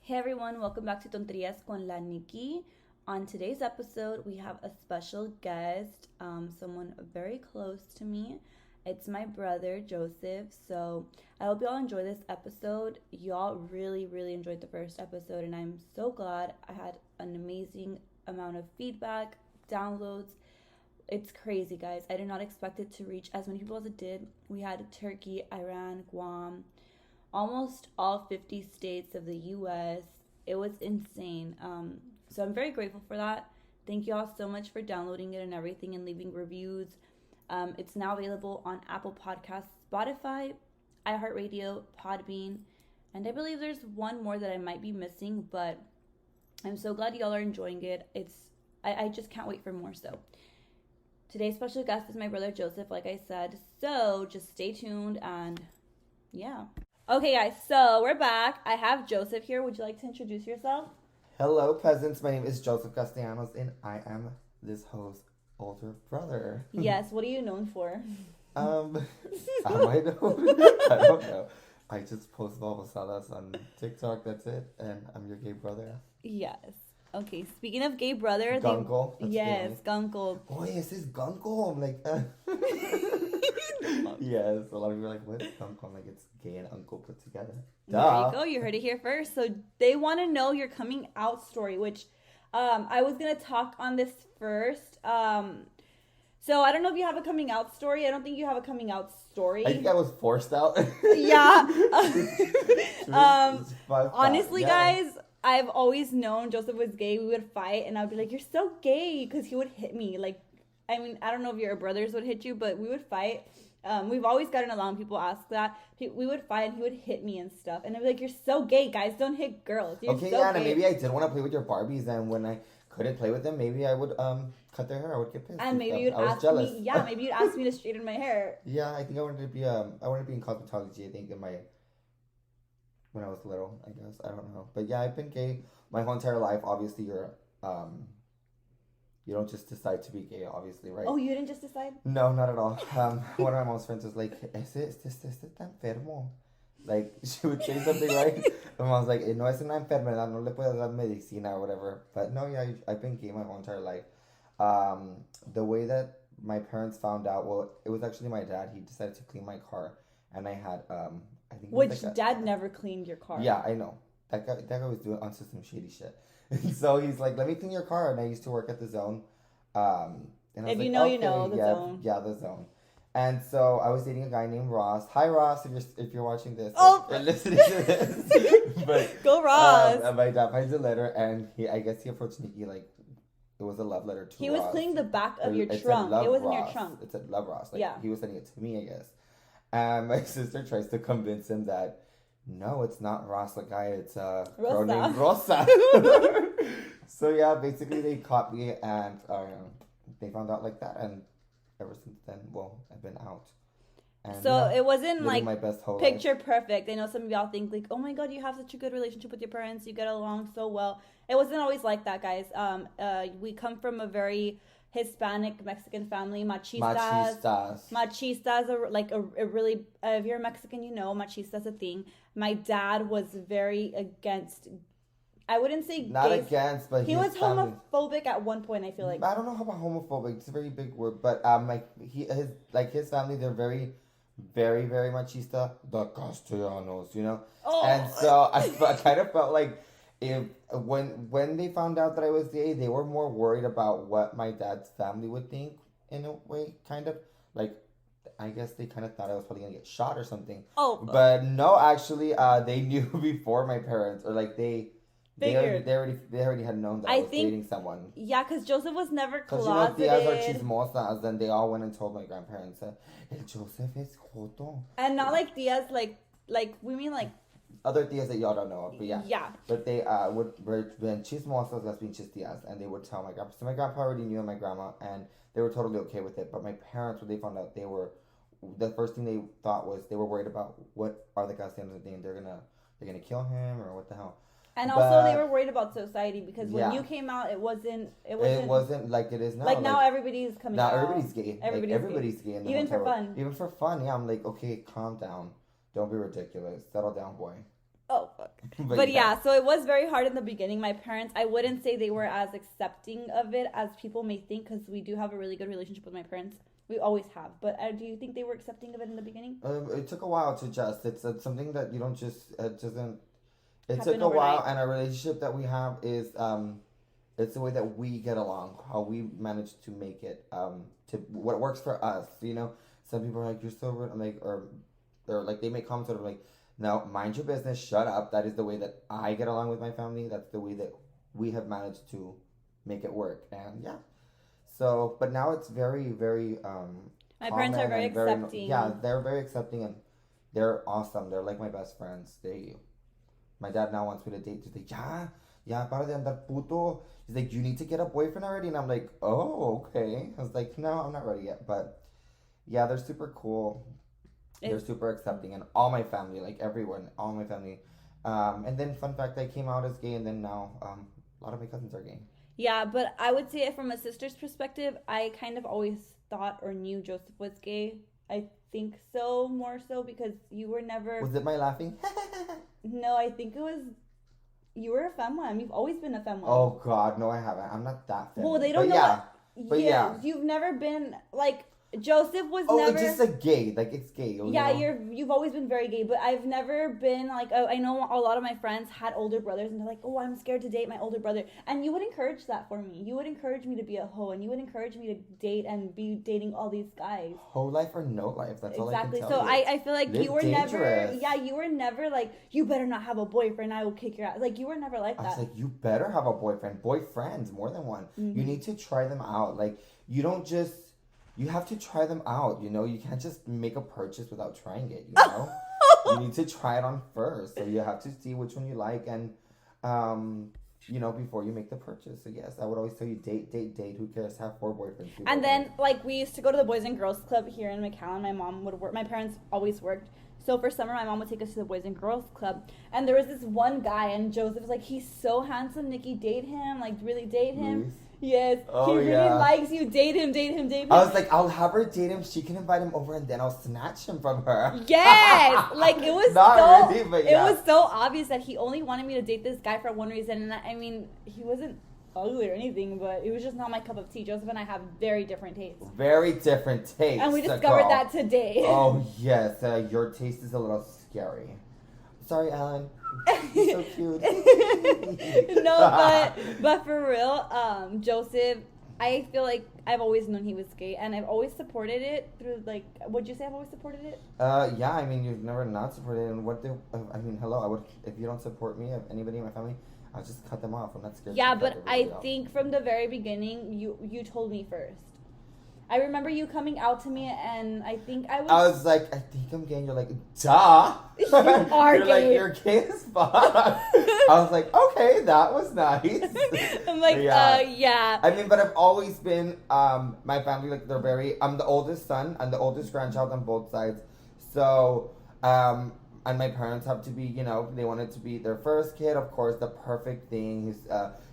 Hey everyone, welcome back to Tonterias con la Nikki. On today's episode, we have a special guest, someone very close to me. It's my brother, Joseph. So I hope y'all enjoy this episode. Y'all really enjoyed the first episode, and I'm so glad. I had an amazing amount of feedback, downloads. It's crazy, guys. I did not expect it to reach as many people as it did. We had Turkey, Iran, Guam, almost all 50 states of the US. It was insane. So I'm very grateful for that. Thank you all so much for downloading it and everything and leaving reviews. It's now available on Apple Podcasts, Spotify, iHeartRadio, Podbean, and I believe there's one more that I might be missing, but I'm so glad y'all are enjoying it. I just can't wait for more. So today's special guest is my brother Joseph, like I said. So just stay tuned and yeah. Okay, guys, so we're back. I have Joseph here. Would you like to introduce yourself? Hello, peasants. My name is Joseph Castellanos, and I am this host's older brother. Yes, what are you known for? Am I known? I don't know. I just post babosadas on TikTok, that's it, and I'm your gay brother. Yes. Okay, speaking of gay brother... Guncle? Yes, Guncle. Oh, yes, it's Guncle. I'm like... Yes, a lot of people are like, what's Guncle? I'm like, it's gay and uncle put together. Duh. There you go. You heard it here first. So they want to know your coming out story, which I was going to talk on this first. So I don't know if you have a coming out story. I don't think you have a coming out story. I think I was forced out. Yeah. Honestly, guys, I've always known Joseph was gay. We would fight, and I'd be like, "You're so gay," because he would hit me. Like, I mean, I don't know if your brothers would hit you, but we would fight. We've always gotten along. People ask that. We would fight, and he would hit me and stuff. And I'd be like, "You're so gay, guys. Don't hit girls." You're okay, so yeah, gay. and maybe I did want to play with your Barbies, and when I couldn't play with them, maybe I would cut their hair. I would get pissed. And maybe you'd ask me. Yeah, maybe you'd ask me to straighten my hair. Yeah, I think I wanted to be in cosmetology. I think when I was little, I guess. I don't know. But yeah, I've been gay my whole entire life. Obviously, you don't just decide to be gay, obviously, right? Oh, you didn't just decide? No, not at all. One of my mom's friends was like, este está enfermo. Like, she would say something, right? And I was like, no es una enfermedad, no le puedo dar medicina or whatever. But no, yeah, I've been gay my whole entire life. The way that my parents found out, well, it was actually my dad. He decided to clean my car. And I had, I think... Which dad never cleaned your car. Yeah, I know. That guy was doing onto some shady shit. So he's like, let me clean your car. And I used to work at the Zone. And I was if like, you know, okay, you know, the Zone. Yeah, the Zone. And so I was dating a guy named Ross. Hi, Ross, if you're watching this or listening to this. But go, Ross. My dad finds a letter, and I guess he approached Nikki like it was a love letter to Ross. He was cleaning the back of your trunk. It wasn't your trunk. It said love Ross. Like, yeah. He was sending it to me, I guess. And my sister tries to convince him that no, it's not Ross the guy. It's a girl named Rosa. So yeah, basically they caught me, and they found out like that, and ever since then, well, I've been out. And, so it wasn't like my best picture perfect. I know some of y'all think like, oh my god, you have such a good relationship with your parents, you get along so well. It wasn't always like that, guys. We come from a very Hispanic Mexican family. Machistas are like a really, if you're Mexican, you know machistas a thing. My dad was very against, I wouldn't say not gays. Against, but he was homophobic at one point. I feel like I don't know about homophobic. It's a very big word, but his family, they're very, very, very machista. The Castellanos, you know. Oh. And so I kind of felt like when they found out that I was gay, they were more worried about what my dad's family would think in a way, kind of like. I guess they kind of thought I was probably gonna get shot or something. Oh. But no, actually, they knew before my parents, or like they already had known that I was dating someone. Yeah, because Joseph was never closeted. Because Diaz are chismosas, then they all went and told my grandparents that Joseph is joto. And not like Diaz, like we mean like other Diaz that y'all don't know of, but yeah. Yeah. But they were chismosas, that's being chis Diaz, and they would tell my grandpa. So my grandpa already knew my grandma, and they were totally okay with it. But my parents, when they found out, the first thing they thought was they were worried about what are the Castellanos doing. They're gonna kill him or what the hell. And also they were worried about society because when you came out, it wasn't like it is now. Like now everybody's coming out. Now everybody's gay. Everybody's gay. Even for fun. Even for fun, yeah. I'm like, okay, calm down. Don't be ridiculous. Settle down, boy. Oh, fuck. But yeah, so it was very hard in the beginning. My parents, I wouldn't say they were as accepting of it as people may think, because we do have a really good relationship with my parents. We always have. But do you think they were accepting of it in the beginning? It took a while to adjust. It's something that you don't just, it doesn't, it Happen took a overnight. while, and a relationship that we have is, it's the way that we get along, how we manage to make it, to what works for us, you know? Some people are like, you're so rude, I'm like, or like, they make comments that are like, no, mind your business, shut up. That is the way that I get along with my family. That's the way that we have managed to make it work. And yeah. So, but now it's very, very, my parents are very accepting. Yeah, they're very accepting, and they're awesome. They're like my best friends. My dad now wants me to date. He's like, ya, para de andar puto. He's like, you need to get a boyfriend already. And I'm like, oh, okay. I was like, no, I'm not ready yet. But yeah, they're super cool. They're super accepting, and all my family, like everyone, all my family. And then, fun fact, I came out as gay, and then now a lot of my cousins are gay. Yeah, but I would say from a sister's perspective, I kind of always thought or knew Joseph was gay. I think so, more so, because you were never... Was it my laughing? No, I think it was... You were a femme. You've always been a femme. Oh, God, no, I haven't. I'm not that femme. Well, they don't know... Yeah. But yeah. You've never been, like... Joseph was never... Oh, just a gay. Like, it's gay. Yeah, you've always been very gay, but I've never been, like... I know a lot of my friends had older brothers, and they're like, oh, I'm scared to date my older brother. And you would encourage that for me. You would encourage me to be a hoe, and you would encourage me to date and be dating all these guys. Hoe life or no life? That's all I can tell you. So I feel like Live you were dangerous. never... Yeah, you were never like, you better not have a boyfriend, I will kick your ass. Like, you were never like that. I was like, you better have a boyfriend. Boyfriends, more than one. Mm-hmm. You need to try them out. Like, you don't just... You have to try them out, you know? You can't just make a purchase without trying it, you know? You need to try it on first. So you have to see which one you like, and, you know, before you make the purchase. So yes, I would always tell you, date. Who cares? Have 4 boyfriends. And then, like, we used to go to the Boys and Girls Club here in McAllen. My mom would work. My parents always worked. So for summer, my mom would take us to the Boys and Girls Club. And there was this one guy, and Joseph was like, he's so handsome, Nikki, date him. Like, really date him. Luis? Yes, he really likes you. Date him. I was like, I'll have her date him. She can invite him over, and then I'll snatch him from her. Yes, like it was it was so obvious that he only wanted me to date this guy for one reason. And I mean, he wasn't ugly or anything, but it was just not my cup of tea. Joseph and I have very different tastes. Very different tastes. And we discovered that today. Oh yes, your taste is a little scary. Sorry, Alan. You're so cute. No, but for real, Joseph, I feel like I've always known he was gay, and I've always supported it through, like, would you say I've always supported it? Yeah, I mean, you've never not supported it, and I mean, hello, I would, if you don't support me, anybody in my family, I'll just cut them off. I'm not scared. Yeah, but I think from the very beginning, you told me first. I remember you coming out to me, and I think I was like, I think I'm gay, and you're like, duh. You are you're gay. Like, you're gay as fuck. I was like, okay, that was nice. I'm like, yeah. I mean, but I've always been, my family, like, I'm the oldest son, I'm the oldest grandchild on both sides. So, and my parents have to be, you know, they wanted to be their first kid, of course, the perfect thing.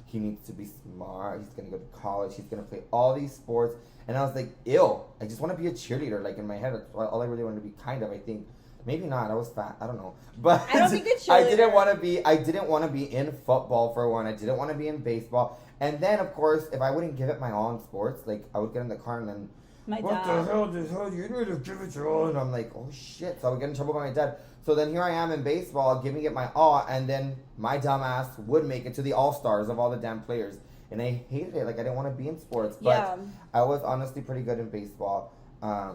He needs to be smart, he's gonna go to college, he's gonna play all these sports. And I was like, ew, I just want to be a cheerleader. Like, in my head, that's all I really wanted to be, kind of, I think. Maybe not, I was fat, I don't know. But I don't think a cheerleader. I didn't want to be in football, for one. I didn't want to be in baseball. And then, of course, if I wouldn't give it my all in sports, like, I would get in the car and then, what the hell, you need to give it your all. And I'm like, oh shit. So I would get in trouble by my dad. So then here I am in baseball, giving it my all, and then my dumb ass would make it to the all-stars of all the damn players. And I hated it. Like, I didn't want to be in sports. But I was honestly pretty good in baseball. I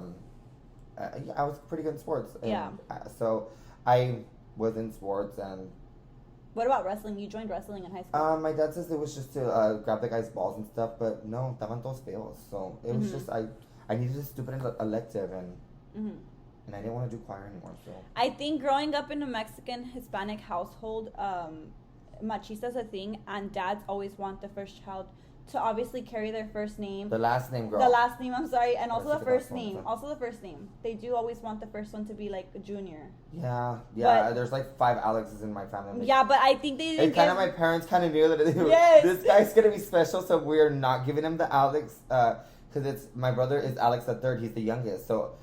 was pretty good in sports. And, so I was in sports. And what about wrestling? You joined wrestling in high school. My dad says it was just to grab the guy's balls and stuff. But no, estaban todos feos. So it was just, I needed a stupid elective. And I didn't want to do choir anymore. So I think growing up in a Mexican Hispanic household, machista's a thing, and dads always want the first child to obviously carry their first name. The last name, girl. The last name, I'm sorry, and also the first name. Also the first name. They do always want the first one to be like a junior. Yeah. But there's like 5 Alexes in my family. Yeah, but I think they didn't. My parents kind of knew that this guy's gonna be special, so we're not giving him the Alex, because my brother is Alex the third. He's the youngest, so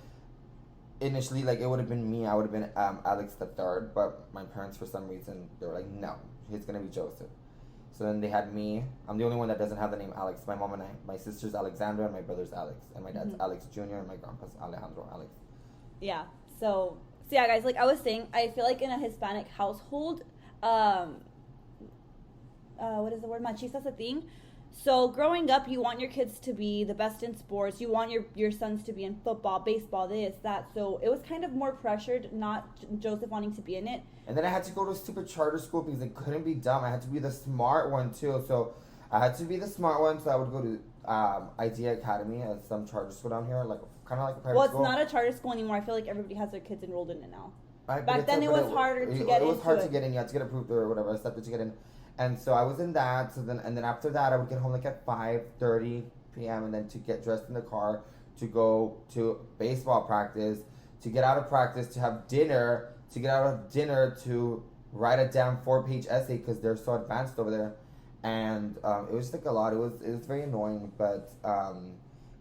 initially, like, it would have been me. I would have been Alex the third, but my parents, for some reason, they were like, no, he's gonna be Joseph. So then they had me. I'm the only one that doesn't have the name Alex. My mom and I. My sister's Alexandra and my brother's Alex. And my dad's Alex Jr. and my grandpa's Alejandro Alex. Yeah. So yeah, guys, like I was saying, I feel like in a Hispanic household, what is the word? Machista's a thing. So growing up, you want your kids to be the best in sports. You want your sons to be in football, baseball, this, that. So it was kind of more pressured, not Joseph wanting to be in it. And then I had to go to a stupid charter school because I couldn't be dumb. I had to be the smart one, too. So I had to be the smart one. So I would go to Idea Academy, some charter school down here, like kind of like a private school. Well, it's not a charter school anymore. I feel like everybody has their kids enrolled in it now. Back then, it was harder to get in. It was hard to get in. You had to get approved or whatever, accepted to get in. And so I was in that. So then, and then after that, I would get home like at 5:30 p.m. and then to get dressed in the car to go to baseball practice, to get out of practice, to have dinner, to get out of dinner, to write a damn 4-page essay because they're so advanced over there. And it was just like a lot. It was very annoying. But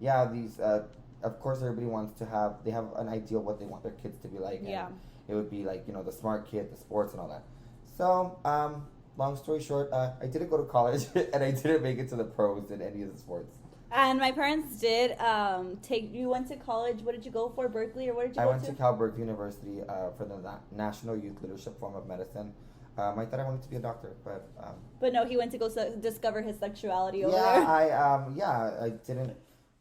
yeah, these of course everybody wants to have. They have an idea of what they want their kids to be like. Yeah. And it would be like, the smart kid, the sports and all that. So long story short, I didn't go to college and I didn't make it to the pros in any of the sports. And my parents did you went to college. What did you go for? Berkeley, or what did you go to? I went to Cal Berkeley University for the National Youth Leadership Form of Medicine. I thought I wanted to be a doctor, but... but no, he went to go discover his sexuality over there. Yeah, I didn't...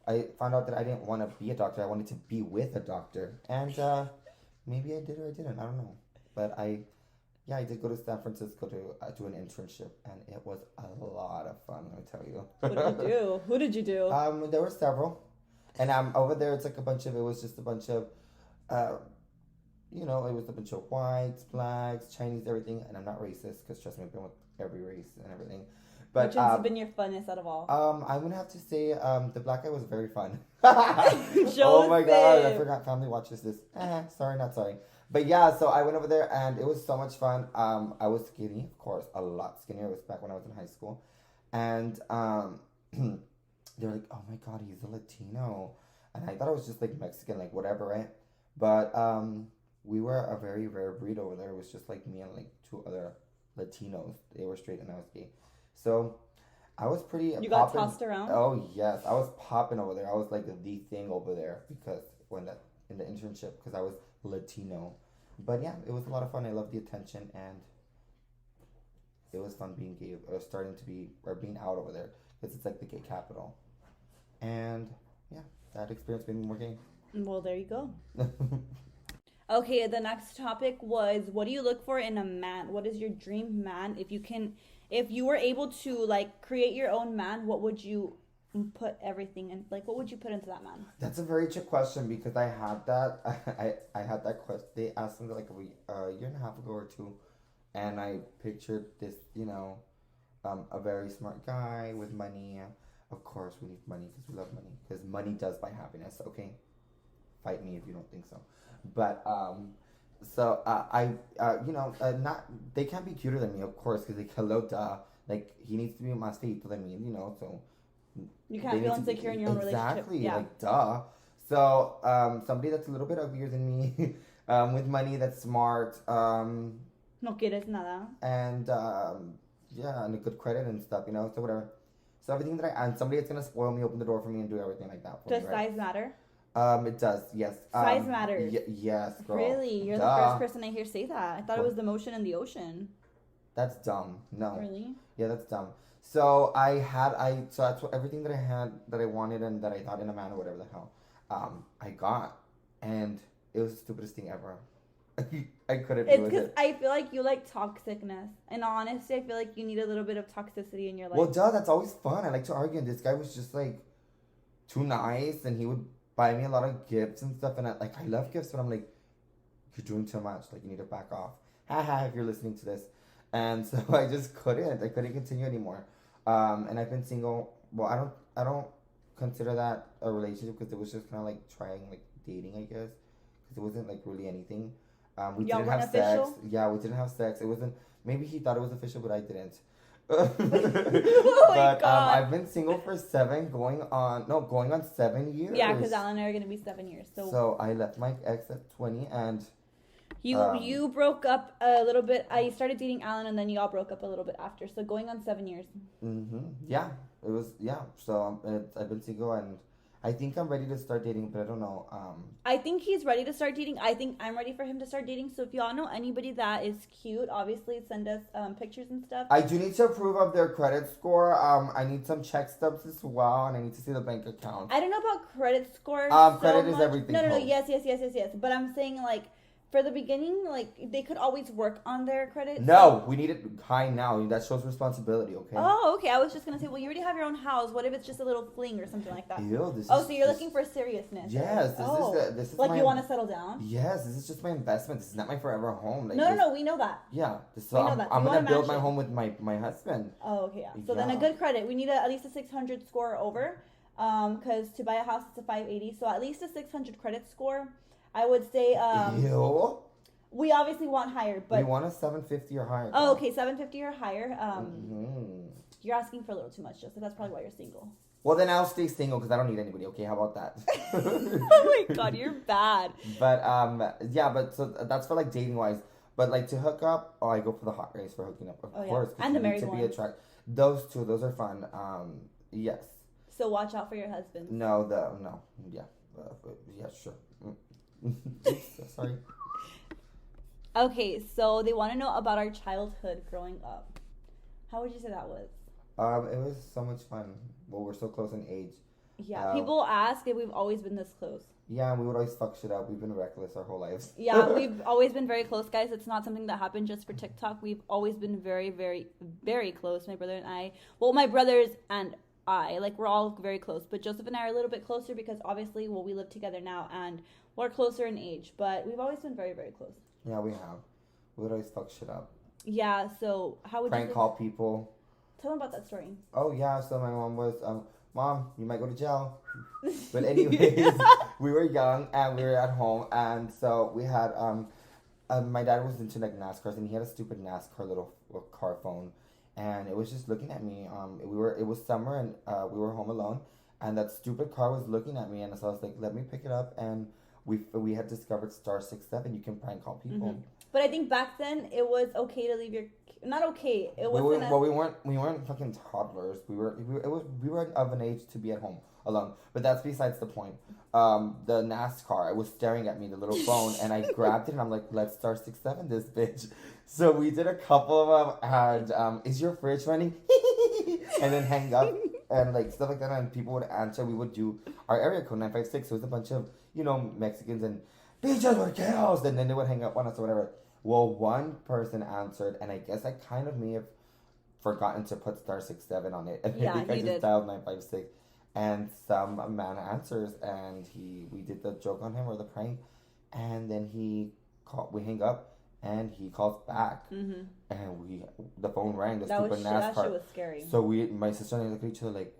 I found out that I didn't want to be a doctor. I wanted to be with a doctor. And maybe I did or I didn't. I don't know. But I did go to San Francisco to do an internship, and it was a lot of fun, let me tell you. What did you do? Who did you do? There were several. And over there, it's like it was just a bunch of, it was a bunch of whites, blacks, Chinese, everything. And I'm not racist, because trust me, I've been with every race and everything. But, which has been your funnest out of all? I'm going to have to say the black guy was very fun. Oh my God, I forgot family watches this. Sorry, not sorry. But yeah, so I went over there and it was so much fun. I was skinny, of course, a lot skinnier. It was back when I was in high school. And they were like, oh my God, he's a Latino. And I thought it was just like Mexican, like whatever, right? But we were a very rare breed over there. It was just like me and like 2 other Latinos. They were straight and I was gay. So I was pretty You got tossed around? Oh, yes. I was popping over there. I was like the thing over there because in the internship, because I was Latino. But yeah, it was a lot of fun. I loved the attention, and it was fun being gay, or being out over there, because it's like the gay capital. And yeah, that experience made me more gay. Well, there you go. Okay, the next topic was, what do you look for in a man? What is your dream man? If you were able to like create your own man, what would you put everything in? Like, what would you put into that man? That's a very trick question, because I had that. I had that question. They asked me like a year and a half ago or 2, and I pictured this, a very smart guy with money. Of course, we need money because we love money, because money does buy happiness. Okay, fight me if you don't think so. But not they can't be cuter than me, of course, because like, hello, duh. Like, he needs to be más feito than me, so. You can't feel insecure in your own relationship. Exactly, yeah. Like, duh. So, somebody that's a little bit uglier than me, with money, that's smart, no quieres nada. And, and a good credit and stuff, so whatever. So everything and somebody that's gonna spoil me, open the door for me, and do everything like that for Does me, right? size matter? It does, yes. Size matters. Yes, girl. Really? You're the first person I hear say that. I thought it was the motion in the ocean. That's dumb. No. Really? Yeah, that's dumb. So so that's everything that I had, that I wanted, and that I thought in a man or whatever the hell, I got, and it was the stupidest thing ever. I couldn't do it. It's because I feel like you like toxicness, and honestly, I feel like you need a little bit of toxicity in your life. Well, duh, that's always fun. I like to argue, and this guy was just like too nice, and he would buy me a lot of gifts and stuff, and I love gifts, but I'm like, you're doing too much. Like, you need to back off. Haha, if you're listening to this. And so I just couldn't. I couldn't continue anymore. And I've been single. Well, I don't consider that a relationship, because it was just kind of like trying, like, dating, I guess, because it wasn't like really anything. We didn't have sex. Yeah, we didn't have sex. It wasn't. Maybe he thought it was official, but I didn't. Oh my But God. I've been single for going on 7 years. Yeah, because Alan and I are going to be 7 years. So I left my ex at 20 and... You broke up a little bit. I started dating Alan and then you all broke up a little bit after. So going on 7 years. Yeah, it was, yeah. So I've been single and I think I'm ready to start dating, but I don't know. I think he's ready to start dating. I think I'm ready for him to start dating. So if y'all know anybody that is cute, obviously send us pictures and stuff. I do need to approve of their credit score. I need some check stubs as well, and I need to see the bank account. I don't know about credit score. Credit is everything. No. Yes. But I'm saying like for the beginning, like they could always work on their credit. No, we need it high now. That shows responsibility, okay? Oh, okay. I was just gonna say, well, you already have your own house. What if it's just a little fling or something like that? Ew, so you're looking for seriousness. Yes, this is like you want to settle down. Yes, this is just my investment. This is not my forever home. Like, no, we know that. Yeah, I'm gonna build my home with my husband. Oh, okay, yeah. So then a good credit. We need at least a 600 score over, because to buy a house it's a 580. So at least a 600 credit score. I would say. Ew. We obviously want higher, but we want a 750 or higher. Oh, okay, 750 or higher. You're asking for a little too much, Joseph. That's probably why you're single. Well, then I'll stay single because I don't need anybody. Okay, how about that? Oh my God, you're bad. But yeah, but so that's for like dating wise. But like to hook up, I go for the hot race for hooking up, of course. And the married one. Those two, those are fun. Yes. So watch out for your husband. Yeah, sure. Sorry. Okay, so they want to know about our childhood growing up. How would you say that was? It was so much fun. Well, we're so close in age. Yeah, people ask if we've always been this close. Yeah, we would always fuck shit up. We've been reckless our whole lives. Yeah, we've always been very close, guys. It's not something that happened just for TikTok. We've always been very, very, very close, my brother and I. Well, my brothers and I, like, we're all very close. But Joseph and I are a little bit closer because, obviously, well, we live together now and we're closer in age. But we've always been very, very close. Yeah, we have. We would always fuck shit up. Yeah, so how would Prank call people. Tell them about that story. Oh, yeah. So my mom was, Mom, you might go to jail. But anyways, we were young and we were at home. And so we had, my dad was into like NASCARs and he had a stupid NASCAR little car phone. And it was just looking at me. It was summer and we were home alone. And that stupid car was looking at me. And so I was like, let me pick it up. And we had discovered star 67. You can prank call people. Mm-hmm. But I think back then it was okay to leave your... Not okay. It wasn't... We weren't fucking toddlers. We were of an age to be at home alone. But that's besides the point. The NASCAR, it was staring at me, the little phone, and I grabbed it and I'm like, let's star 67 this bitch. So we did a couple of them and is your fridge running? And then hang up and like stuff like that, and people would answer. We would do our area code 956. So it was a bunch of, Mexicans and bitches were chaos, and then they would hang up on us or whatever. Well, one person answered, and I guess I kind of may have forgotten to put star 67 on it. And I think I just dialed 956. And some man answers, and we did the joke on him or the prank, and then we hang up, and he calls back, and the phone rang. The stupid NASCAR. That shit was scary. So my sister and I looked at each other like.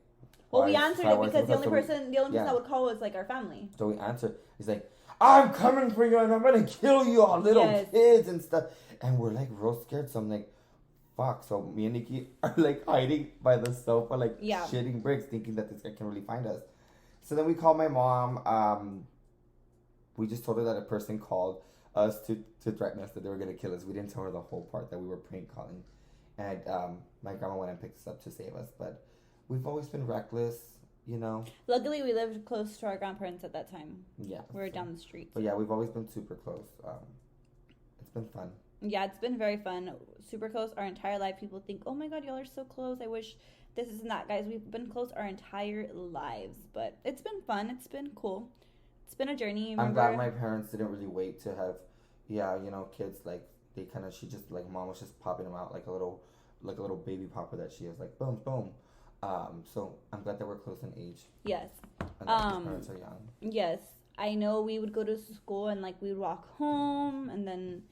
Well, we answered it because the only person that would call was like our family. So we answered. He's like, I'm coming for you and I'm gonna kill you all, little kids and stuff. And we're like real scared. So I'm like, fuck. So me and Nikki are like hiding by the sofa, like shitting bricks, thinking that this guy can really find us. So then we called my mom. We just told her that a person called us to threaten us that they were gonna kill us. We didn't tell her the whole part that we were prank calling. And my grandma went and picked us up to save us. But we've always been reckless. Luckily, we lived close to our grandparents at that time. Yeah. We were down the street. But yeah, we've always been super close. It's been fun. Yeah, it's been very fun. Super close our entire life. People think, oh my God, y'all are so close. I wish this isn't that. Guys, we've been close our entire lives. But it's been fun. It's been cool. It's been a journey. I'm glad my parents didn't really wait to have, kids. Like, she just, like, mom was just popping them out like a little baby popper that she is. Like, boom, boom. So I'm glad that we're close in age. Yes. And that his parents are young. Yes. I know we would go to school and like we'd walk home and then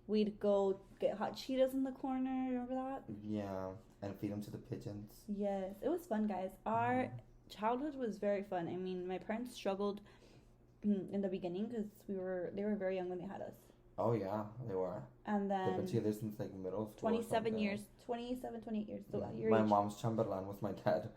we'd go get hot Cheetos in the corner. Remember that? Yeah. And feed them to the pigeons. Yes. It was fun, guys. Our childhood was very fun. I mean, my parents struggled in the beginning because they were very young when they had us. Oh yeah, they were. And They've been then together since like middle school. 27 years, 27, 28 years. So your My age. mom's chamberlain was my dad.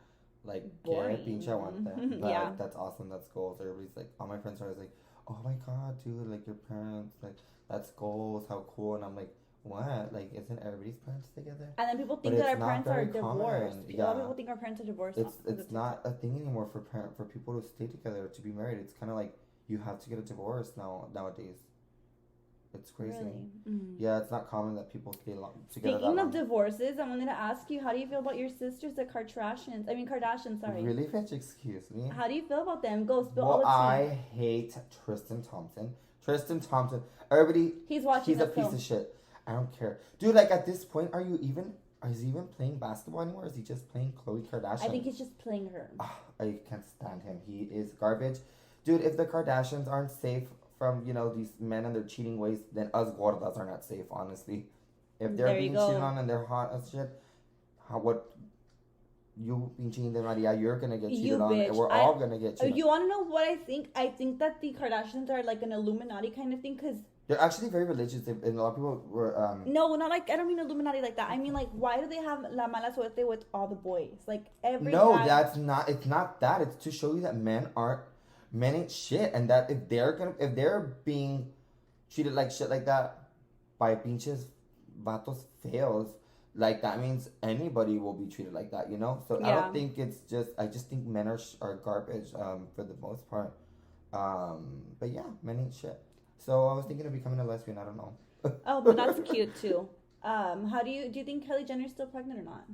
Like, Boring. que pinche aguante. But Yeah. that's awesome. That's goals. Everybody's like, all my friends are always like, oh my god, dude, like your parents, like that's goals. How cool. And I'm like, what? Like, isn't everybody's parents together? And then people think But that our it's not parents are very divorced. common. A lot of Yeah. people think our parents are divorced. It's not a thing anymore for people to stay together, to be married. It's kind of like you have to get a divorce nowadays. It's crazy. Really? Mm. Yeah, it's not common that people stay together. Speaking of divorces, I wanted to ask you, how do you feel about your sisters, the Kardashians? Sorry. Really, bitch? Excuse me. How do you feel about them? Go spill all Well, the tea. I hate Tristan Thompson. Everybody. He's watching. He's a piece of shit. I don't care, dude. Like at this point, is he even playing basketball anymore? Or is he just playing Khloe Kardashian? I think he's just playing her. I can't stand him. He is garbage, dude. If the Kardashians aren't safe from these men and their cheating ways, then us gordas are not safe, honestly. If they're being cheated on and they're hot as shit, you being cheated on, Maria, you're gonna get cheated on, and we're all gonna get cheated on. You want to know what I think? I think that the Kardashians are like an Illuminati kind of thing, because they're actually very religious, and a lot of people were. No, not like, I don't mean Illuminati like that. I mean, like, why do they have la mala suerte with all the boys? Like every guy... that's not. It's not that. It's to show you that men ain't shit, and that if they're being treated like shit like that by pinches vatos feos, like that means anybody will be treated like that, So yeah. I don't think it's just. I just think men are garbage for the most part. But yeah, men ain't shit. So I was thinking of becoming a lesbian. I don't know. Oh, but that's cute too. How do you think Kylie Jenner's still pregnant or not?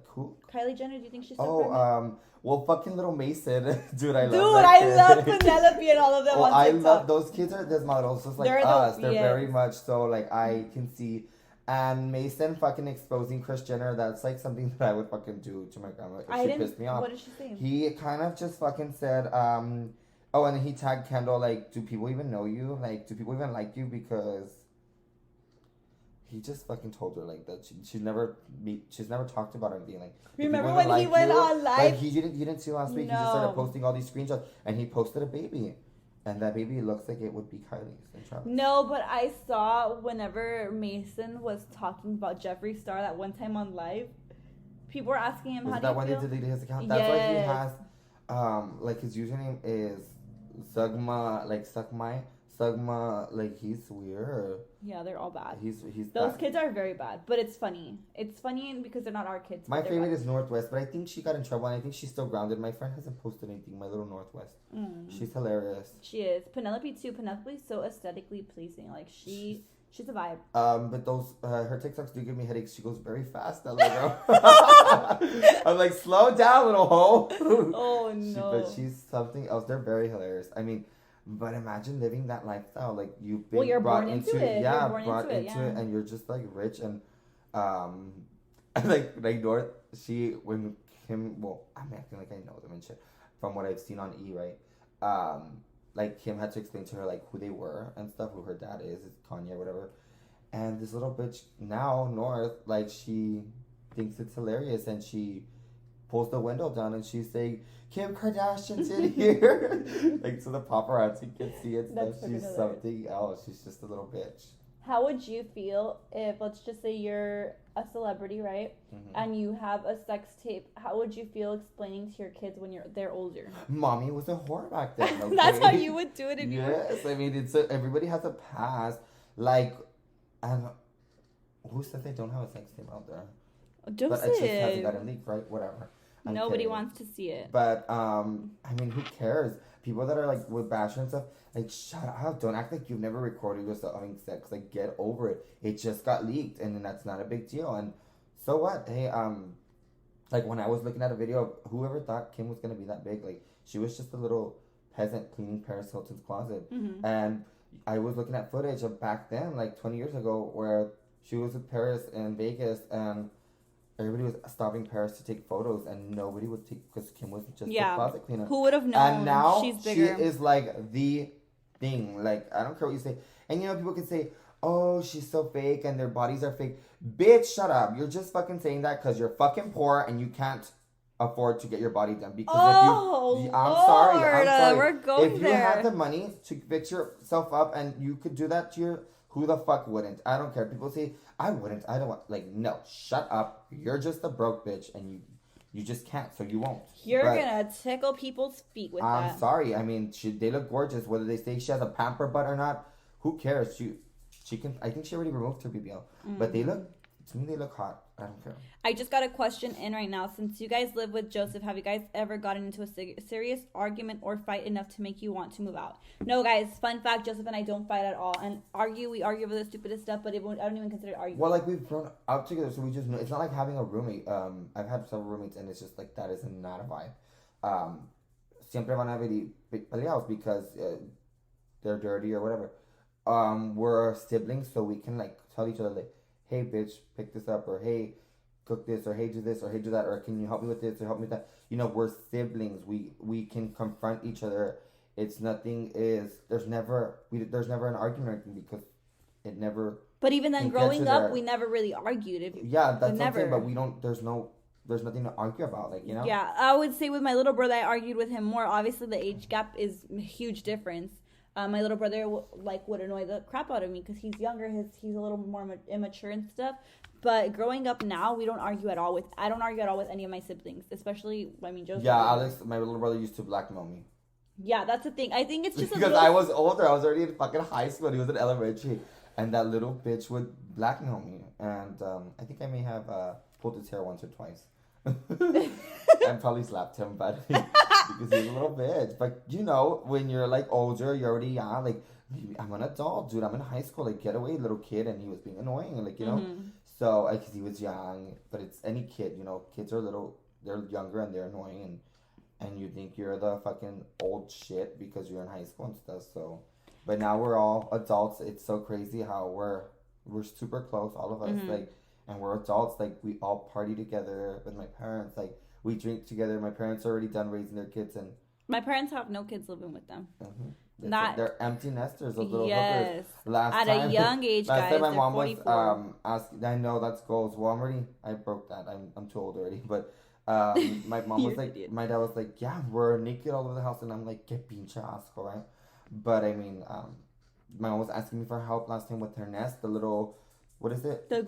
Cool. Kylie Jenner, do you think she's still pregnant? Well, fucking little Mason, dude, I love. Dude, I love Penelope and all of them. Well, I love those kids are desmadrosos just like us. They're very much so like I can see. And Mason fucking exposing Kris Jenner, that's like something that I would fucking do to my grandma if she pissed me off. What did she say? He kind of just fucking said, oh, and he tagged Kendall, like, do people even know you? Like, do people even like you? Because he just fucking told her, like, that she's never talked about him being like, remember when he went on live? Like, you didn't see last week, he just started posting all these screenshots, and he posted a baby. And that baby looks like it would be Kylie's and Travis. No, but I saw whenever Mason was talking about Jeffree Star that one time on live, people were asking him, how do you feel? Was that when they deleted his account? That's why he has, like, his username is Sugma, like, he's weird. Yeah, they're all bad. He's Those kids are very bad, but it's funny. It's funny because they're not our kids. My favorite is Northwest, but I think she got in trouble, and I think she's still grounded. My friend hasn't posted anything, my little Northwest. She's hilarious. She is. Penelope, too. Penelope's so aesthetically pleasing. Like, she's a vibe. But those, her TikToks do give me headaches. She goes very fast, that little girl. I'm like, slow down, little hoe. Oh, no. But she's something else. They're very hilarious. I mean, but imagine living that lifestyle. Like, you've been you're brought born into it. Yeah, brought into it, and you're just, like, rich. And, like North, when Kim, well, I'm acting like I know them and shit. From what I've seen on E, right? Like, Kim had to explain to her, like, who they were and stuff, who her dad is Kanye or whatever. And this little bitch, now, North, like, she thinks it's hilarious, and she pulls the window down, and she's saying, Kim Kardashian's in here. Like, so the paparazzi can see it. Stuff. She's something else. She's just a little bitch. How would you feel if, let's just say you're a celebrity, right? Mm-hmm. And you have a sex tape. How would you feel explaining to your kids when they're older? Mommy was a whore back then. Okay? That's how you would do it if you were. Yes, I mean, everybody has a past. Like, and who said they don't have a sex tape out there? Don't but say it just it. hasn't gotten leaked, right? Whatever. Nobody wants to see it. But, I mean, who cares? People that are, like, with Basher and stuff, like, shut up. Don't act like you've never recorded yourself having sex. Like, get over it. It just got leaked, and then that's not a big deal. And so what? Hey, like, when I was looking at a video of whoever thought Kim was going to be that big, like, she was just a little peasant cleaning Paris Hilton's closet. Mm-hmm. And I was looking at footage of back then, like, 20 years ago, where she was with Paris in Vegas, and everybody was stopping Paris to take photos, and nobody would take, because Kim was just a closet cleaner. Who would have known? And now she's bigger. She is like the thing. Like, I don't care what you say. And people can say, oh, she's so fake and their bodies are fake. Bitch, shut up. You're just fucking saying that because you're fucking poor and you can't afford to get your body done. Because I'm sorry. We're going if you had the money to fix yourself up and you could do that to Who the fuck wouldn't? I don't care. People say, I wouldn't. I don't want. Like, no. Shut up. You're just a broke bitch and you just can't, so you won't. You're gonna tickle people's feet with that. I'm sorry. I mean, they look gorgeous. Whether they say she has a pamper butt or not, who cares? She can. I think she already removed her BBL, but they look. To me, they look hot. I don't care. I just got a question in right now. Since you guys live with Joseph, have you guys ever gotten into a serious argument or fight enough to make you want to move out? No, guys. Fun fact: Joseph and I don't fight at all, and we argue over the stupidest stuff. But I don't even consider it arguing. Well, like we've grown up together, so we just know. It's not like having a roommate. I've had several roommates, and it's just like that is not a vibe. Siempre van a haber peleados because they're dirty or whatever. We're siblings, so we can like tell each other like, hey bitch, pick this up, or hey, cook this, or hey, do this, or hey, do that, or can you help me with this, or help me with that. You know, we're siblings. We can confront each other. There's never an argument or anything because it never. But even then, growing up, we never really argued. That's something, but we don't. There's nothing to argue about, like, you know. Yeah, I would say with my little brother, I argued with him more. Obviously, the age gap is a huge difference. My little brother would annoy the crap out of me because he's younger. He's a little more immature and stuff. But growing up now, we don't argue at all. I don't argue at all with any of my siblings, especially Joseph. Yeah, Alex, my little brother used to blackmail me. Yeah, that's the thing. I think it's just because I was older. I was already in fucking high school. He was in elementary, and that little bitch would blackmail me. And I think I may have pulled his hair once or twice. And probably slapped him, but because he's a little bitch. But you know, when you're like older, you're already young. Like, I'm an adult, dude. I'm in high school. Like, get away, little kid. And he was being annoying, like, you know. Mm-hmm. So, because he was young, but it's any kid, you know. Kids are little. They're younger and they're annoying, and you think you're the fucking old shit because you're in high school and stuff. So, but now we're all adults. It's so crazy how we're super close, all of us. Mm-hmm. Like. And we're adults, like, we all party together with my parents. Like, we drink together. My parents are already done raising their kids. And my parents have no kids living with them. Mm-hmm. They're empty nesters, those little hookers. A young age, last guys. Time my mom 44. was asking, I know that's goals. Well, I broke that. I'm too old already. But my mom was like, my dad was like, yeah, we're naked all over the house. And I'm like, que pinche asco, right? But, I mean, my mom was asking me for help last time with her nest, the little... What is it? The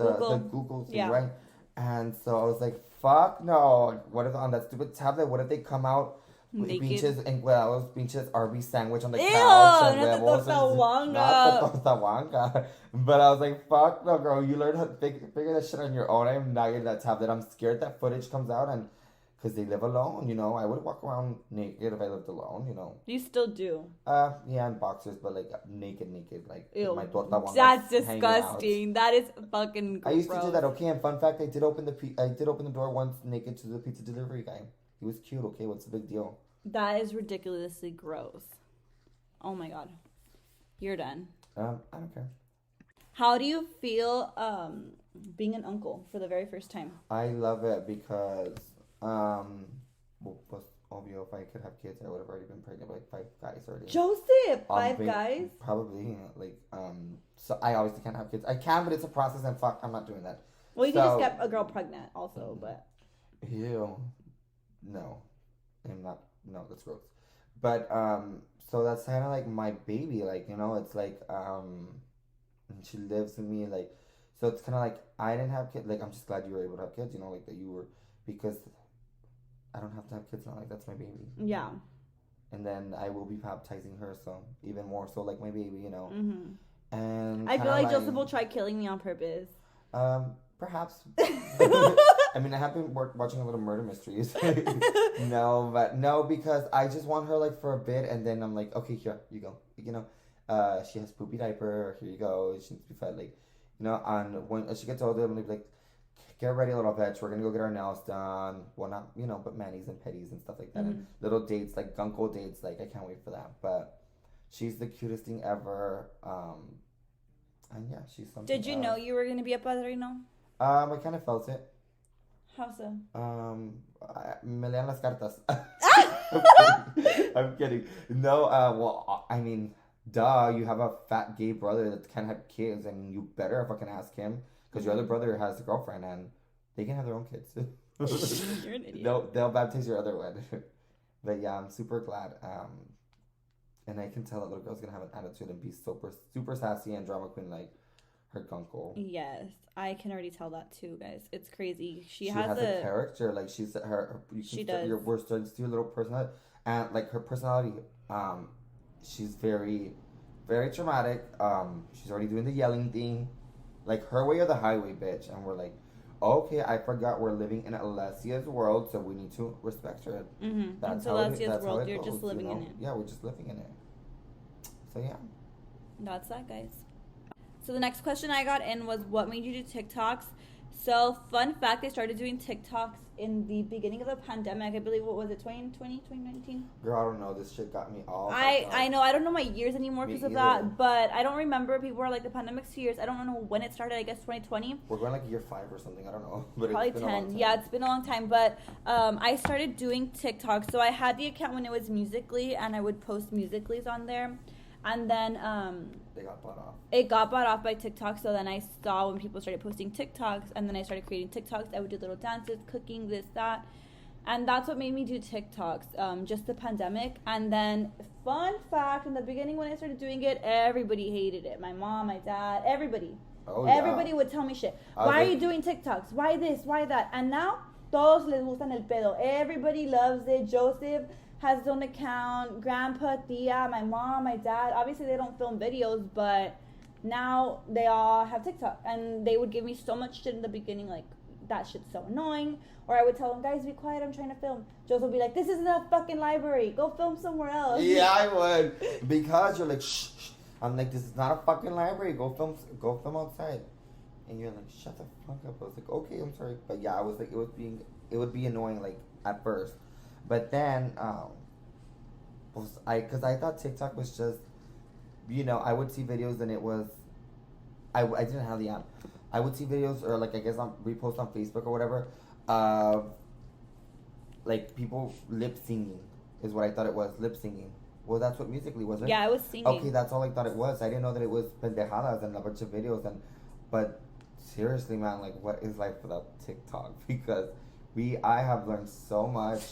Google thing, yeah. Right? And so I was like, fuck no. What if on that stupid tablet, what if they come out with pinches and pinches Arby's sandwich on the couch? And not the tortawanga. But I was like, fuck no, girl. You learn how to figure that shit on your own. I'm not getting that tablet. I'm scared that footage comes out and... Because they live alone, you know. I would walk around naked if I lived alone, you know. You still do? Yeah, in boxers, but like naked. Like, ew, my torta. That's disgusting. That is fucking gross. I used to do that, okay? And fun fact, I did open the door once naked to the pizza delivery guy. He was cute, okay? What's the big deal? That is ridiculously gross. Oh my god. You're done. I don't care. How do you feel being an uncle for the very first time? I love it because... pues obvio, if I could have kids, I would have already been pregnant with like 5 guys already. Joseph, 5 guys? Probably, like, so I obviously can't have kids. I can, but it's a process, and fuck, I'm not doing that. Well, you can just get a girl pregnant also, but... Ew. No. I'm not, no, that's gross. But, so that's kind of like my baby, like, you know, it's like, and she lives with me, like, so it's kind of like, I didn't have kids, like, I'm just glad you were able to have kids, you know, like, that you were, because... I don't have to have kids now. Like, that's my baby. Yeah. And then I will be baptizing her, so even more so like my baby, you know. Mm-hmm. And I feel like Joseph will try killing me on purpose. Perhaps. I mean, I have been watching a little murder mysteries. No, because I just want her like for a bit, and then I'm like, okay, here you go. You know, she has poopy diaper. Here you go. She needs to be fed. Like, you know, and when she gets older, I'm gonna be like, get ready, little bitch. We're gonna go get our nails done. Well, not, you know, but manis and petties and stuff like that. Mm-hmm. And little dates, like gunkle dates. Like, I can't wait for that. But she's the cutest thing ever. And yeah, she's something. Did you know you were gonna be a padrino? I kind of felt it. How so? Me lean las cartas. I'm kidding. No, well, I mean, duh. You have a fat gay brother that can't have kids, and you better fucking ask him. Because your other brother has a girlfriend, and they can have their own kids. You're an idiot. They'll baptize your other one. But yeah, I'm super glad. And I can tell that little girl's gonna have an attitude and be super sassy and drama queen like her uncle. Yes, I can already tell that too, guys. It's crazy. She has a character. Like she's she does. We're starting to see her little personality, and like her personality. She's very, very traumatic. She's already doing the yelling thing, like her way or the highway, bitch. And we're like, okay, I forgot we're living in Alessia's world, so we need to respect her. Mm-hmm. That's how Alessia's world. You're just living in it. Yeah, we're just living in it. So yeah, that's that, guys. So the next question I got in was, what made you do TikToks? So fun fact, I started doing TikToks in the beginning of the pandemic. I believe, what was it, 2020, 2019? Girl, I don't know. This shit got me all I know. I don't know my years anymore because of that. But I don't remember. People were like, the pandemic's 2 years. I don't know when it started. I guess 2020. We're going like year 5 or something. I don't know. But probably 10. Yeah, it's been a long time. But I started doing TikToks. So I had the account when it was Musical.ly, and I would post Musical.lys on there. And then they got bought off. It got bought off by TikTok. So then I saw when people started posting TikToks, and then I started creating TikToks. I would do little dances, cooking, this, that, and that's what made me do TikToks. Just the pandemic. And then fun fact, in the beginning when I started doing it, everybody hated it. My mom, my dad, everybody. Oh, everybody would tell me shit. Why are you doing TikToks? Why this? Why that? And now todos les gustan el pedo. Everybody loves it. Joseph has his own account, grandpa, tia, my mom, my dad. Obviously, they don't film videos, but now they all have TikTok. And they would give me so much shit in the beginning, like, that shit's so annoying. Or I would tell them, guys, be quiet, I'm trying to film. Joseph would be like, this isn't a fucking library. Go film somewhere else. Yeah, I would. Because you're like, shh, shh. I'm like, this is not a fucking library. Go film outside. And you're like, shut the fuck up. I was like, okay, I'm sorry. But yeah, I was like, it would be annoying, like, at first. But then, because I thought TikTok was just, I would see videos and it was, I didn't have the app. I would see videos or like I guess on repost on Facebook or whatever, like people lip singing is what I thought it was, lip singing. Well, that's what Musical.ly was, right? Yeah, I was singing. Okay, that's all I thought it was. I didn't know that it was pendejadas and a bunch of videos but seriously, man, like what is life without TikTok? Because I have learned so much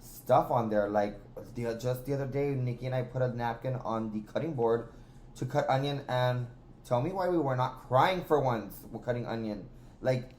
stuff on there. Like just the other day, Nikki and I put a napkin on the cutting board to cut onion, and tell me why we were not crying for once we're cutting onion. Like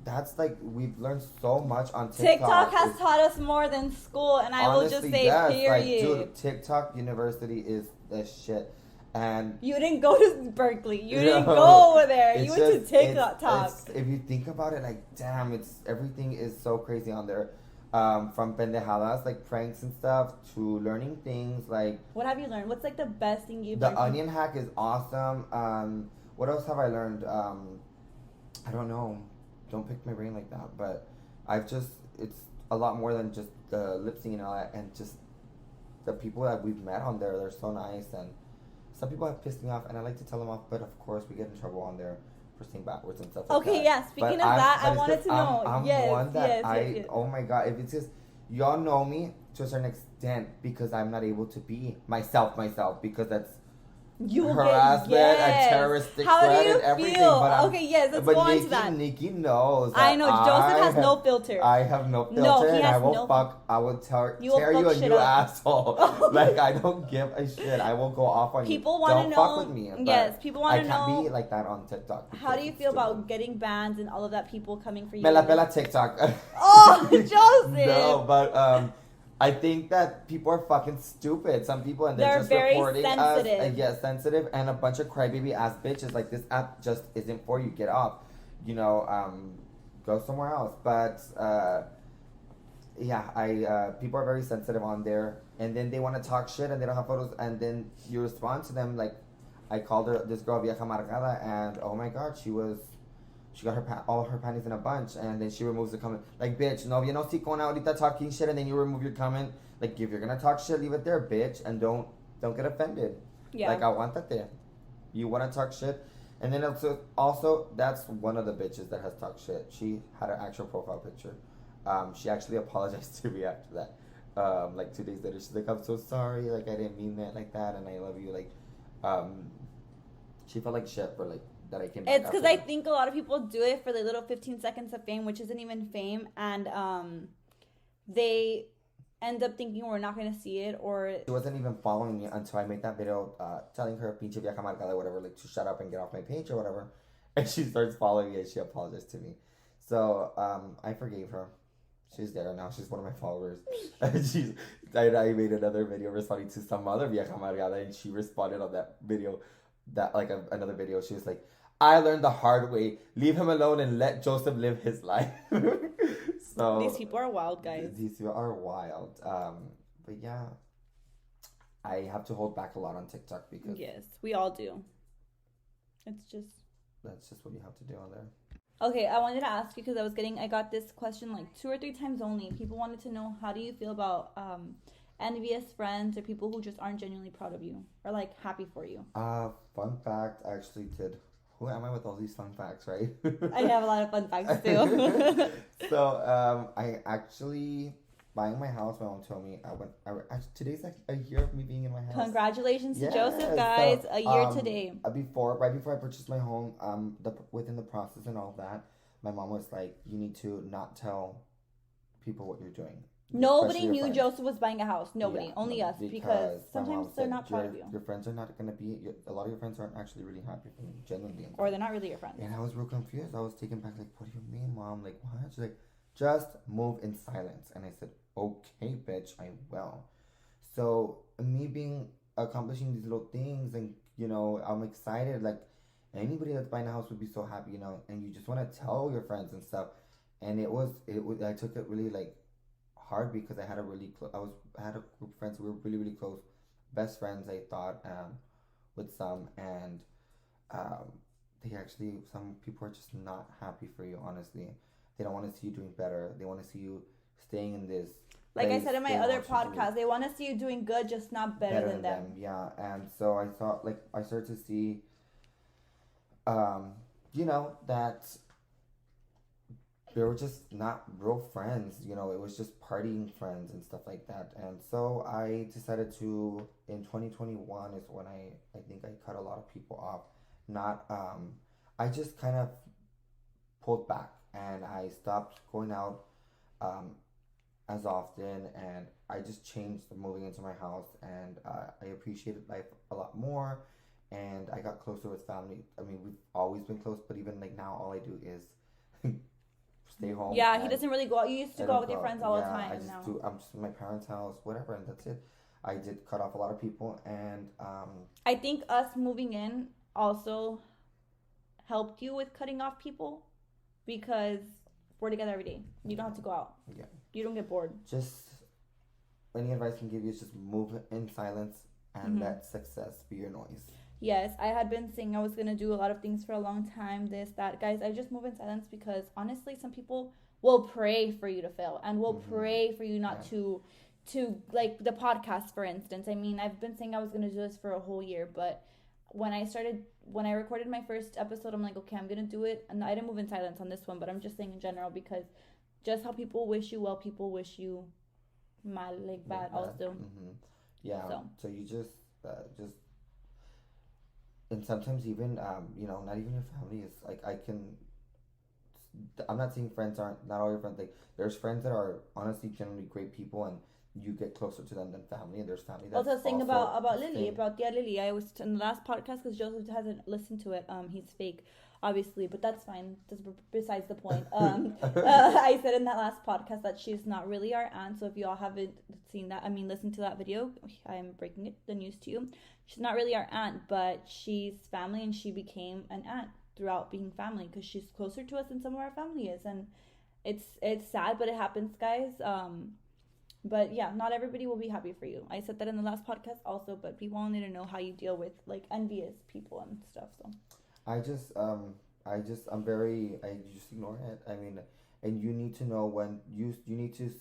that's like, we've learned so much on TikTok. TikTok has taught us more than school, and I will just say, yes, period. Like, dude, TikTok University is the shit. And you didn't go to Berkeley. You didn't go over there. You went to TikTok. If you think about it, like, damn, everything is so crazy on there. From pendejadas, like pranks and stuff, to learning things like... What have you learned? What's like the best thing you've learned? The onion hack is awesome. What else have I learned? I don't know. Don't pick my brain like that. But it's a lot more than just the lip syncing and all that. And just the people that we've met on there, they're so nice. And some people have pissed me off, and I like to tell them off. But of course, we get in trouble on there for saying backwards and stuff like that. Okay, yeah. Speaking of that, I wanted to know. I'm one that yes. Oh my God, if it's just, y'all know me to a certain extent because I'm not able to be myself because that's harassment and terroristic threat and everything. But okay, yes, let's go on to that. Nikki knows. I know Joseph has no filter. I have no filter. No, he has I will tear you a new asshole. Like, I don't give a shit. I will go off on people you. Want to don't know. Fuck with me. Yes, people want to know. I can't be like that on TikTok. How do you feel about getting bans and all of that? People coming for you. Me la pela TikTok. Oh, Joseph. No, but I think that people are fucking stupid. Some people, and they're just very reporting sensitive. us. Sensitive, and a bunch of crybaby ass bitches. Like, this app just isn't for you. Get off. Go somewhere else. But people are very sensitive on there, and then they want to talk shit, and they don't have photos, and then you respond to them. Like, I called this girl Vieja Amargada, and oh my God, she got all her panties in a bunch, and then she removes the comment. Like, bitch, no, you know, si con ahorita talking shit, and then you remove your comment. Like, if you're gonna talk shit, leave it there, bitch, and don't get offended. Yeah. Like, aguántate. You wanna talk shit, and then also that's one of the bitches that has talked shit. She had an actual profile picture. She actually apologized to me after that. Like 2 days later, she's like, I'm so sorry. Like, I didn't mean that like that, and I love you. Like, she felt like shit for like. It's because I think a lot of people do it for the little 15 seconds of fame, which isn't even fame, and they end up thinking we're not going to see it, or... She wasn't even following me until I made that video telling her, pinche vieja amargada, whatever, like, to shut up and get off my page or whatever. And she starts following me and she apologized to me. So, I forgave her. She's there now. She's one of my followers. And I made another video responding to some other vieja amargada, and she responded on that video, another video. She was like, I learned the hard way. Leave him alone and let Joseph live his life. So these people are wild, guys. These people are wild. But yeah, I have to hold back a lot on TikTok because... Yes, we all do. It's just... That's just what you have to do on there. Okay, I wanted to ask you because I got this question like 2 or 3 times only. People wanted to know, how do you feel about envious friends or people who just aren't genuinely proud of you or like happy for you? Fun fact, I actually did. Who am I with all these fun facts, right? I have a lot of fun facts too. So, I actually, buying my house, my mom told me, today's like a year of me being in my house. Congratulations to Joseph, guys. So, a year today. Right before I purchased my home, within the process and all that, my mom was like, you need to not tell people what you're doing. Nobody knew Joseph was buying a house. Nobody. Only us. Because sometimes they're not proud of you. Your friends are not going to be... a lot of your friends aren't actually really happy for you, genuinely. Or they're not really your friends. And I was real confused. I was taken back, like, what do you mean, Mom? Like, what? She's like, just move in silence. And I said, okay, bitch, I will. So, me accomplishing these little things, and, you know, I'm excited. Like, anybody that's buying a house would be so happy, you know, and you just want to tell your friends and stuff. And I took it really, like, hard because I had a group of friends who were really, really close, best friends, I thought, with some, and some people are just not happy for you, honestly. They don't want to see you doing better. They want to see you staying in this like place. I said in my other podcast, they want to see you doing good, just not better than them. Yeah, and so I thought, like, I started to see, you know, that they were just not real friends, you know, it was just partying friends and stuff like that. And so I decided to, in 2021 is when I think I cut a lot of people off. I just kind of pulled back and I stopped going out as often, and I just changed moving into my house, and I appreciated life a lot more, and I got closer with family. I mean, we've always been close, but even like now all I do is stay home. Yeah, he doesn't really go out. You used to go out with your friends all the time. I'm just in my parents' house, whatever, and that's it. I did cut off a lot of people, and I think us moving in also helped you with cutting off people because we're together every day. You don't have to go out. Yeah. You don't get bored. Just any advice I can give you is just move in silence and let success be your noise. Yes, I had been saying I was going to do a lot of things for a long time, this, that. Guys, I just move in silence because honestly, some people will pray for you to fail and will pray for you not to like the podcast, for instance. I mean, I've been saying I was going to do this for a whole year, but when I recorded my first episode, I'm like, okay, I'm going to do it. And I didn't move in silence on this one, but I'm just saying in general because just how people wish you well, people wish you mal, like bad also. Yeah, so you just and sometimes even, you know, not even your family is, like, I'm not saying not all your friends, like, there's friends that are honestly generally great people, and you get closer to them than family, and there's family that's also saying about Lily, about Tia Lily. I was in the last podcast because Joseph hasn't listened to it. He's fake, obviously, but that's fine. That's besides the point. I said in that last podcast that she's not really our aunt. So if you all haven't seen that, listened to that video, I'm breaking the news to you. She's not really our aunt, but she's family, and she became an aunt throughout being family because she's closer to us than some of our family is, and it's sad, but it happens, guys. But yeah, not everybody will be happy for you. I said that in the last podcast also, but people all need to know how you deal with like envious people and stuff. So I just ignore it. I mean, and you need to know when you need to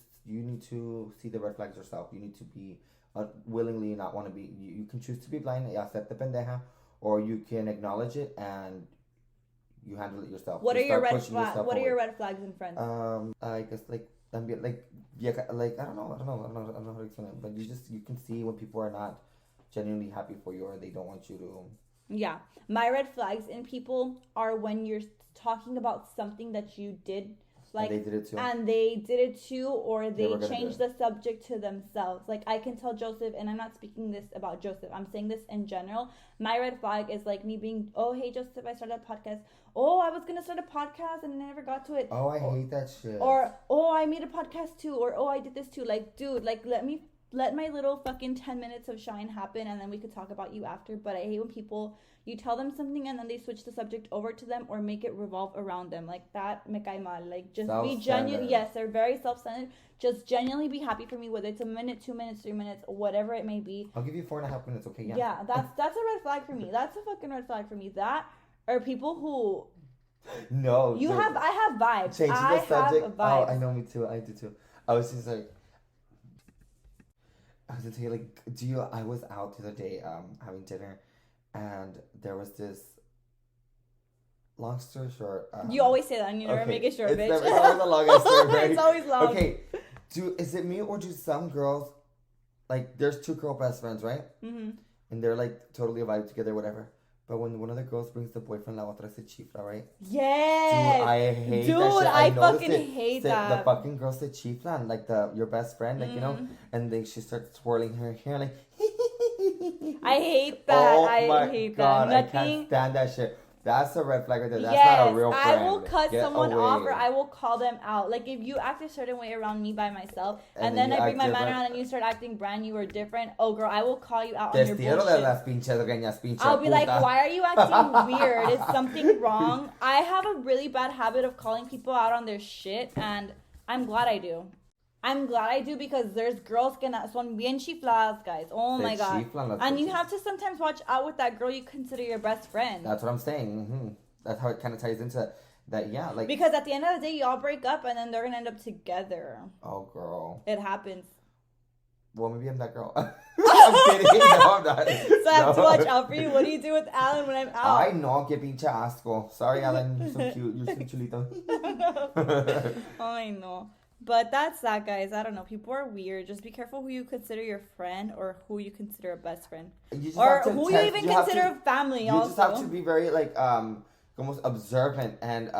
see the red flags yourself. You need to be willingly not want to be. You can choose to be blind, acepte pendeja, or you can acknowledge it and you handle it yourself. What are your red flags? What are your red flags in friends? I guess like I don't know how to explain it, but you can see when people are not genuinely happy for you or they don't want you to. Yeah, my red flags in people are when you're talking about something that you did Like, and they did it too. And they did it too, or they were gonna do changed it. the subject to themselves. Like, I can tell Joseph, and I'm not speaking this about Joseph, I'm saying this in general. My red flag is like me being, oh, hey, Joseph, I started a podcast. Oh, I was going to start a podcast and I never got to it. Oh, I hate that shit. Or, oh, I made a podcast too. Or, oh, I did this too. Like, dude, like, let my little fucking 10 minutes of shine happen, and then we could talk about you after. But I hate when people, you tell them something and then they switch the subject over to them or make it revolve around them. Like, that me cae mal. Like, just be genuine. Yes, they're very self-centered. Just genuinely be happy for me, whether it's a minute, 2 minutes, 3 minutes, whatever it may be. I'll give you 4.5 minutes, okay? Yeah, that's a red flag for me. That's a fucking red flag for me. That, or people who... No. I have vibes. Changing the subject. Have vibes. Oh, I know, me too. I do too. I was just like, I was gonna tell you, like, I was out the other day, having dinner, and there was this, long story short. You always say that, and you never make it short, bitch. It's always a long story, right? It's always long. Okay, is it me or do some girls, like, there's two girl best friends, right? Mm-hmm. And they're, like, totally a vibe together, whatever. But when one of the girls brings the boyfriend, la otra se chifla, right? Yes. Dude, I hate that shit. Dude, I fucking hate that. The fucking girl se chiflan, like your best friend, like, you know? And then she starts twirling her hair, like... I hate that. Oh I hate God, that. I can't stand that shit. That's a red flag right there. That's yes, not a real friend. I will cut someone away. off, or I will call them out. Like, if you act a certain way around me by myself, and then I bring my man around and you start acting brand new or different, oh, girl, I will call you out on your bullshit. De las pinches greñas, pinche I'll be puta. like, why are you acting weird? Is something wrong? I have a really bad habit of calling people out on their shit, and I'm glad I do. I'm glad I do, because there's girls que son bien chifladas, guys. Oh my God. And you have to sometimes watch out with that girl you consider your best friend. That's what I'm saying. Mm-hmm. That's how it kind of ties into that, yeah. Like, because at the end of the day, y'all break up and then they're going to end up together. Oh, girl. It happens. Well, maybe I'm that girl. I'm kidding. No, I'm not. So I have to watch out for you. What do you do with Alan when I'm out? I know, que pinche asco. Sorry, Alan. You're so cute. You're so chulito. Oh, I know. But that's that, guys. I don't know. People are weird. Just be careful who you consider your friend or who you consister a best friend. Or who you even consider a family also. You just have to be very, like, almost observant and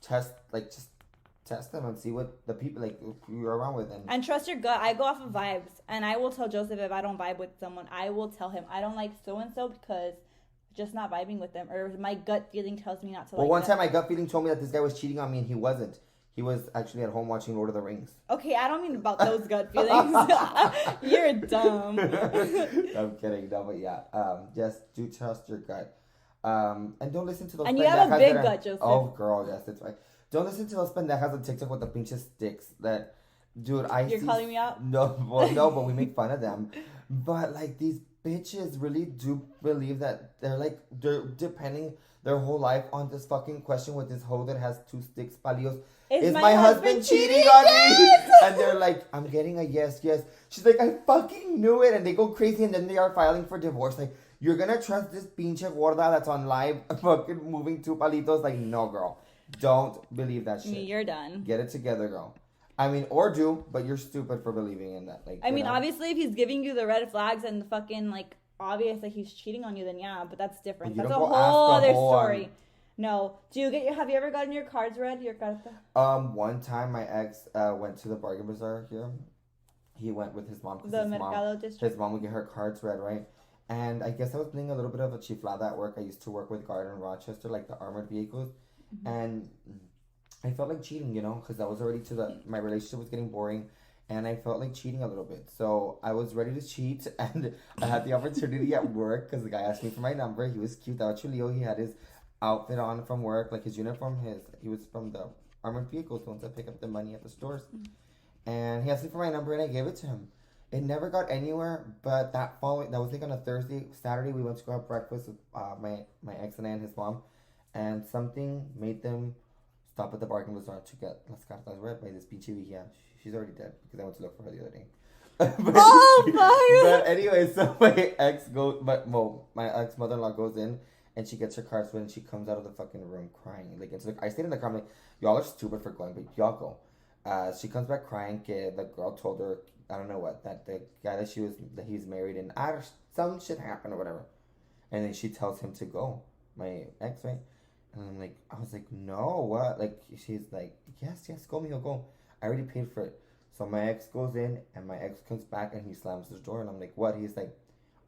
test them and see what the people, like, who you're around with. And trust your gut. I go off of vibes. And I will tell Joseph if I don't vibe with someone. I will tell him, I don't like so-and-so because just not vibing with them. Or my gut feeling tells me not to like them. Well, one time my gut feeling told me that this guy was cheating on me and he wasn't. He was actually at home watching Lord of the Rings. Okay, I don't mean about those gut feelings. You're dumb. I'm kidding. No, but yeah. Just do trust your gut. And don't listen to those And you have a big gut, Joseph. Oh, girl, yes, that's right. Don't listen to those pendejas on TikTok with the pinches sticks. That, dude, You're calling me out? No, well, no, but we make fun of them. But, like, these bitches really do believe that they're depending their whole life on this fucking question with this hoe that has 2 sticks, palillos. Is my husband cheating on me? And they're like, I'm getting a yes. She's like, I fucking knew it. And they go crazy and then they are filing for divorce. Like, you're going to trust this pinche gorda that's on live fucking moving 2 palitos? Like, no, girl. Don't believe that shit. You're done. Get it together, girl. I mean, or do, but you're stupid for believing in that. Like, I mean, obviously, if he's giving you the red flags and the fucking, like, obvious that he's cheating on you, then yeah, but that's different. That's a whole other story. No. Have you ever gotten your cards read? Your carta? One time my ex went to the bargain bazaar here. He went with his mom. The Mercado district. His mom would get her cards read, right? And I guess I was being a little bit of a chiflada at work. I used to work with Gardner in Rochester, like the armored vehicles. Mm-hmm. And I felt like cheating, you know, because I was already my relationship was getting boring. And I felt like cheating a little bit. So I was ready to cheat. And I had the opportunity at work because the guy asked me for my number. He was cute. He had his outfit on from work, like his uniform. He was from the armored vehicles, the ones that pick up the money at the stores. Mm-hmm. And he asked me for my number and I gave it to him. It never got anywhere, but that was like on a Thursday. Saturday we went to go have breakfast with my ex and I and his mom. And something made them stop at the bargain bazaar to get las cartas read by this pinche vieja. She's already dead because I went to look for her the other day. But anyway, so my ex mother-in-law goes in and she gets her cards read and she comes out of the fucking room crying. Like, it's like, I stayed in the car. I'm like, y'all are stupid for going, but y'all go. She comes back crying. The girl told her, I don't know what, that the guy that he's married and some shit happened or whatever. And then she tells him to go. My ex, right? And I'm like, I was like, no, what? Like, she's like, yes, go, mijo, go. I already paid for it. So my ex goes in, and my ex comes back, and he slams his door, and I'm like, what? He's like,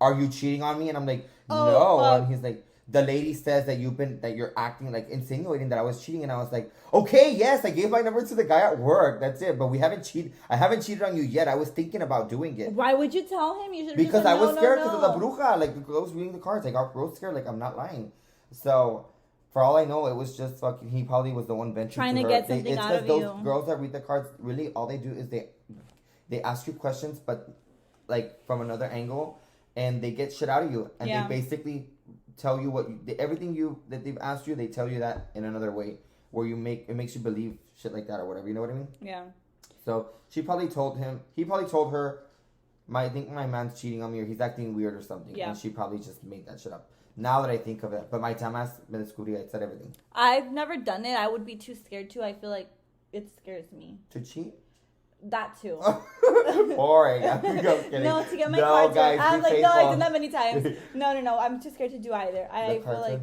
are you cheating on me? And I'm like, Oh, no. And he's like, the lady says that you're acting like insinuating that I was cheating. And I was like, okay, yes, I gave my number to the guy at work. That's it. But I haven't cheated on you yet. I was thinking about doing it. Why would you tell him? You should. Because I was scared because no. of the bruja. Like, I was reading the cards. I got real scared. Like, I'm not lying. So, for all I know, it was just fucking. He probably was the one venturing trying to her. get something out of you. Those girls that read the cards, really, all they do is they ask you questions, but like from another angle, and they get shit out of you, and they basically tell you everything that they've asked you. They tell you that in another way, where it makes you believe shit like that or whatever. You know what I mean? Yeah. So she probably told him. He probably told her, I think my man's cheating on me, or he's acting weird or something. Yeah. And she probably just made that shit up. Now that I think of it, but my time me descubrí, I said everything. I've never done it. I would be too scared to. I feel like it scares me. To cheat? That too. Boring. I'm kidding. No, to get my cards. Guys, I'm like, no, I've done that many times. No. I'm too scared to do either. I feel like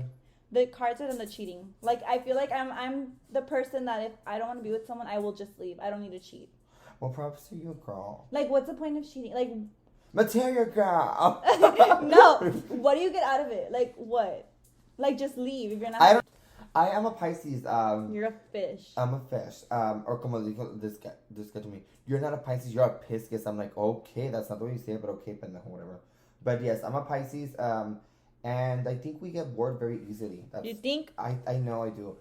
the cards and the cheating. Like, I feel like I'm the person that if I don't want to be with someone, I will just leave. I don't need to cheat. Well, props to you, girl. Like, what's the point of cheating? Like, material girl. No. What do you get out of it? Like, what? Like, just leave if you're not. I am a Pisces. You're a fish. I'm a fish. Or como dijo this guy to me, you're not a Pisces, you're a Pisces. I'm like, okay, that's not the way you say it, but okay, pendejo, whatever. But yes, I'm a Pisces. And I think we get bored very easily. You think? I know I do.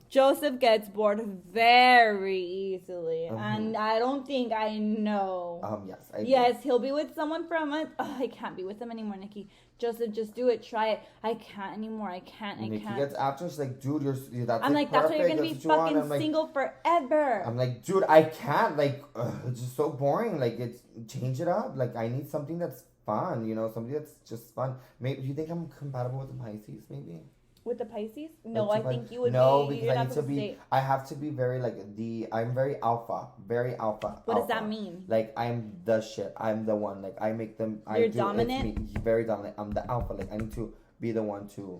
Joseph gets bored very easily, and I don't think I know. Yes, yes, he'll be with someone for a month. Oh, I can't be with him anymore, Nikki. Joseph, just do it. Try it. I can't anymore. I can't. Nikki gets after. She's like, dude, that's. I'm like, that's why you're gonna be fucking single forever. I'm like, dude, I can't. Like, it's just so boring. Like, change it up. Like, I need something that's fun. You know, something that's just fun. Maybe you think I'm compatible with the Pisces? Maybe. With the Pisces? No, I think you would no, be. No, because I need to be. I have to be very I'm very alpha. Very alpha. What does that mean? Like, I'm the shit. I'm the one. Like, I make them. You're dominant? It's me. Very dominant. I'm the alpha. Like, I need to be the one to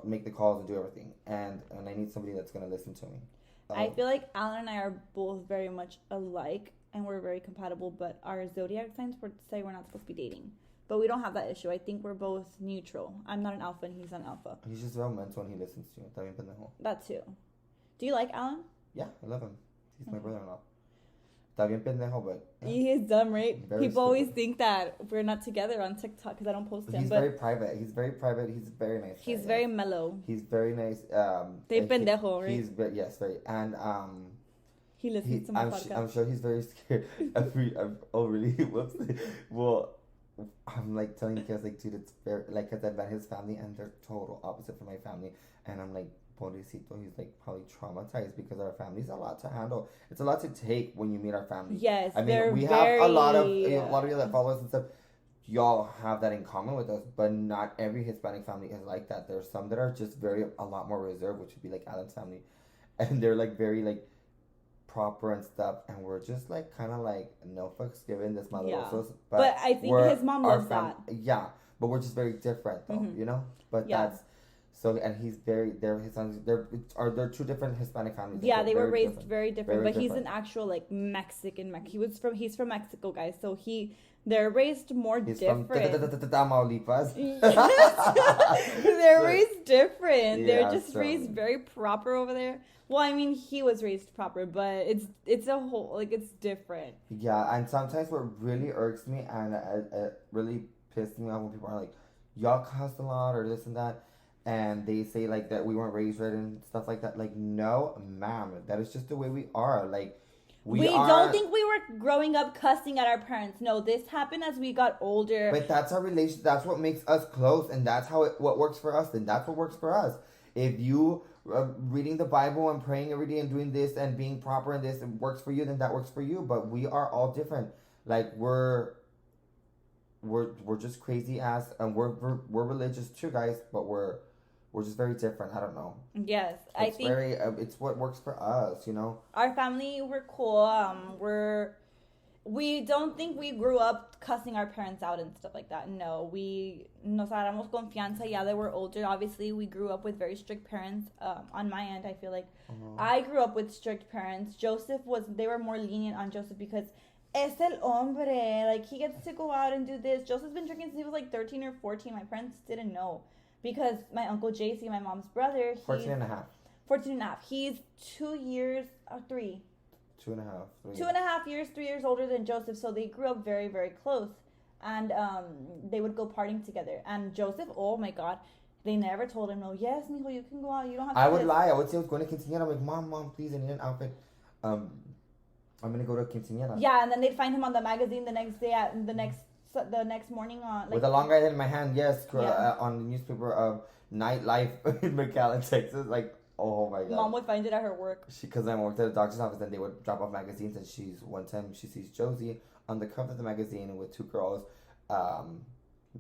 make the calls and do everything. And I need somebody that's going to listen to me. I feel like Alan and I are both very much alike. And we're very compatible. But our zodiac signs say we're not supposed to be dating. But we don't have that issue. I think we're both neutral. I'm not an alpha and he's an alpha. He's just real mental when he listens to you. Está bien pendejo. That too. Do you like Alan? Yeah, I love him. He's my brother-in-law. Está bien pendejo, but... Yeah. He is dumb, right? People stupid. always think that we're not together on TikTok because I don't post him. He's very private. He's very private. He's very nice. He's very mellow. He's very nice. They pendejo, right? He's very, yes, very. And he listens to my podcast. I'm sure he's very scared. Oh, really? Whoops. Well... I'm like telling you guys, like, dude, it's very, like, because I've met his family and they're total opposite from my family. And I'm like, pobrecito, he's like probably traumatized because our family's a lot to handle. It's a lot to take when you meet our family. Yes, I mean, we have a lot of you that follow us and stuff. Y'all have that in common with us, but not every Hispanic family is like that. There's some that are just a lot more reserved, which would be like Alan's family. And they're like very like proper and stuff, and we're just like kind of like no fucks given this malosos. But I think his mom loves that. Yeah, but we're just very different though, you know. But that's so, and he's his sons. They're two different Hispanic families. Yeah, they were raised very different. But he's an actual like Mexican. He's from Mexico, guys. So they're raised more different. Tamaulipas. They're raised different. They're just raised very proper over there. Well, I mean, he was raised proper, but it's a whole, like, it's different. Yeah, and sometimes what really irks me and it really pisses me off when people are like, y'all cuss a lot or this and that, and they say, like, that we weren't raised right and stuff like that. Like, no, ma'am, that is just the way we are. Like, we don't think we were growing up cussing at our parents. No, this happened as we got older. But that's our relation. That's what makes us close, and that's what works for us, and that's what works for us. If you... reading the Bible and praying every day and doing this and being proper in this, it works for you, then that works for you. But we are all different. Like we're just crazy ass, and we're religious too, guys. But we're just very different. I don't know. Yes, I think it's what works for us. You know. Our family, we're cool. we don't think we grew up cussing our parents out and stuff like that. No, we nos agarramos confianza. Yeah, they were older. Obviously, we grew up with very strict parents. On my end, I feel like I grew up with strict parents. They were more lenient on Joseph because es el hombre. Like, he gets to go out and do this. Joseph's been drinking since he was like 13 or 14. My parents didn't know because my uncle JC, my mom's brother, 14 and a half. 14 and a half. He's 2 years, or 3. 2.5. 2.5 years, 3 years older than Joseph, so they grew up very, very close. And they would go partying together. And Joseph, oh my God, they never told him, no, yes, mijo, you can go out. You don't have to. I would lie. I would say I was going to quinceañera. I'm like, mom, please, I need an outfit. I'm gonna go to quinceañera. Yeah, and then they'd find him on the magazine the next day the next morning on like, with a long guy in my hand. Yes, on the newspaper of Nightlife in McAllen, Texas. Like, oh my God. Mom would find it at her work. Because I worked at a doctor's office, and they would drop off magazines, and one time she sees Josie on the cover of the magazine with 2 girls.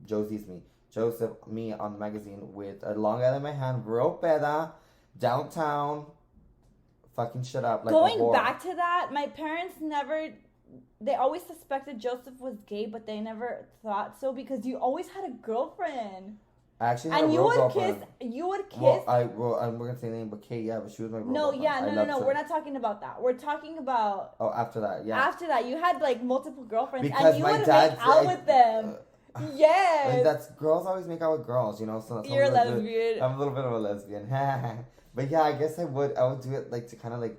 Josie's me. Joseph, me on the magazine with a long guy in my hand, real peda, downtown, fucking shit up. Like, going back to that, my parents they always suspected Joseph was gay, but they never thought so because you always had a girlfriend. I actually had a real girlfriend. You would kiss. Well, I'm going to say the name, but Kate, but she was my real girlfriend. No. We're not talking about that. We're talking about. Oh, after that, yeah. After that, you had like multiple girlfriends, because and you would make out with them. Yes. Like, girls always make out with girls, So that's you're a lesbian. I'm a little bit of a lesbian. But yeah, I guess I would do it like to kind of like.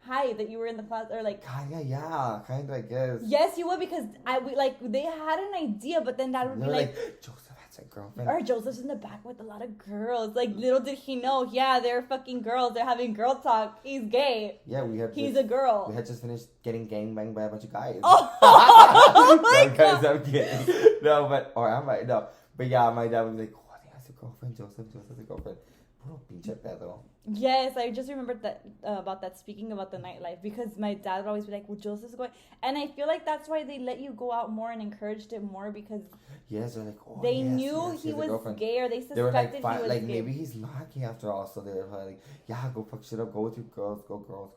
Hide that you were in the class or like. Yeah, kind of, I guess. Yes, you would because they had an idea, but then that would be like Joseph has a girlfriend. Or Joseph's in the back with a lot of girls. Like, little did he know, yeah, they're fucking girls. They're having girl talk. He's gay. Yeah, he's a girl. We had just finished getting gangbanged by a bunch of guys. Oh my God. Guys, I'm kidding. No, or am I? No. But yeah, my dad would be like, oh, he has a girlfriend. Joseph has a girlfriend. Puro pinche pedo. Yes, I just remembered that about that, speaking about the nightlife, because my dad would always be like, well, Joseph's going, and I feel like that's why they let you go out more and encouraged it more, because yes, they're like, oh, they knew he was gay, or they suspected he was like, gay. Maybe he's not gay after all, so they're like, yeah, go fuck shit up, go with your girls, go girls.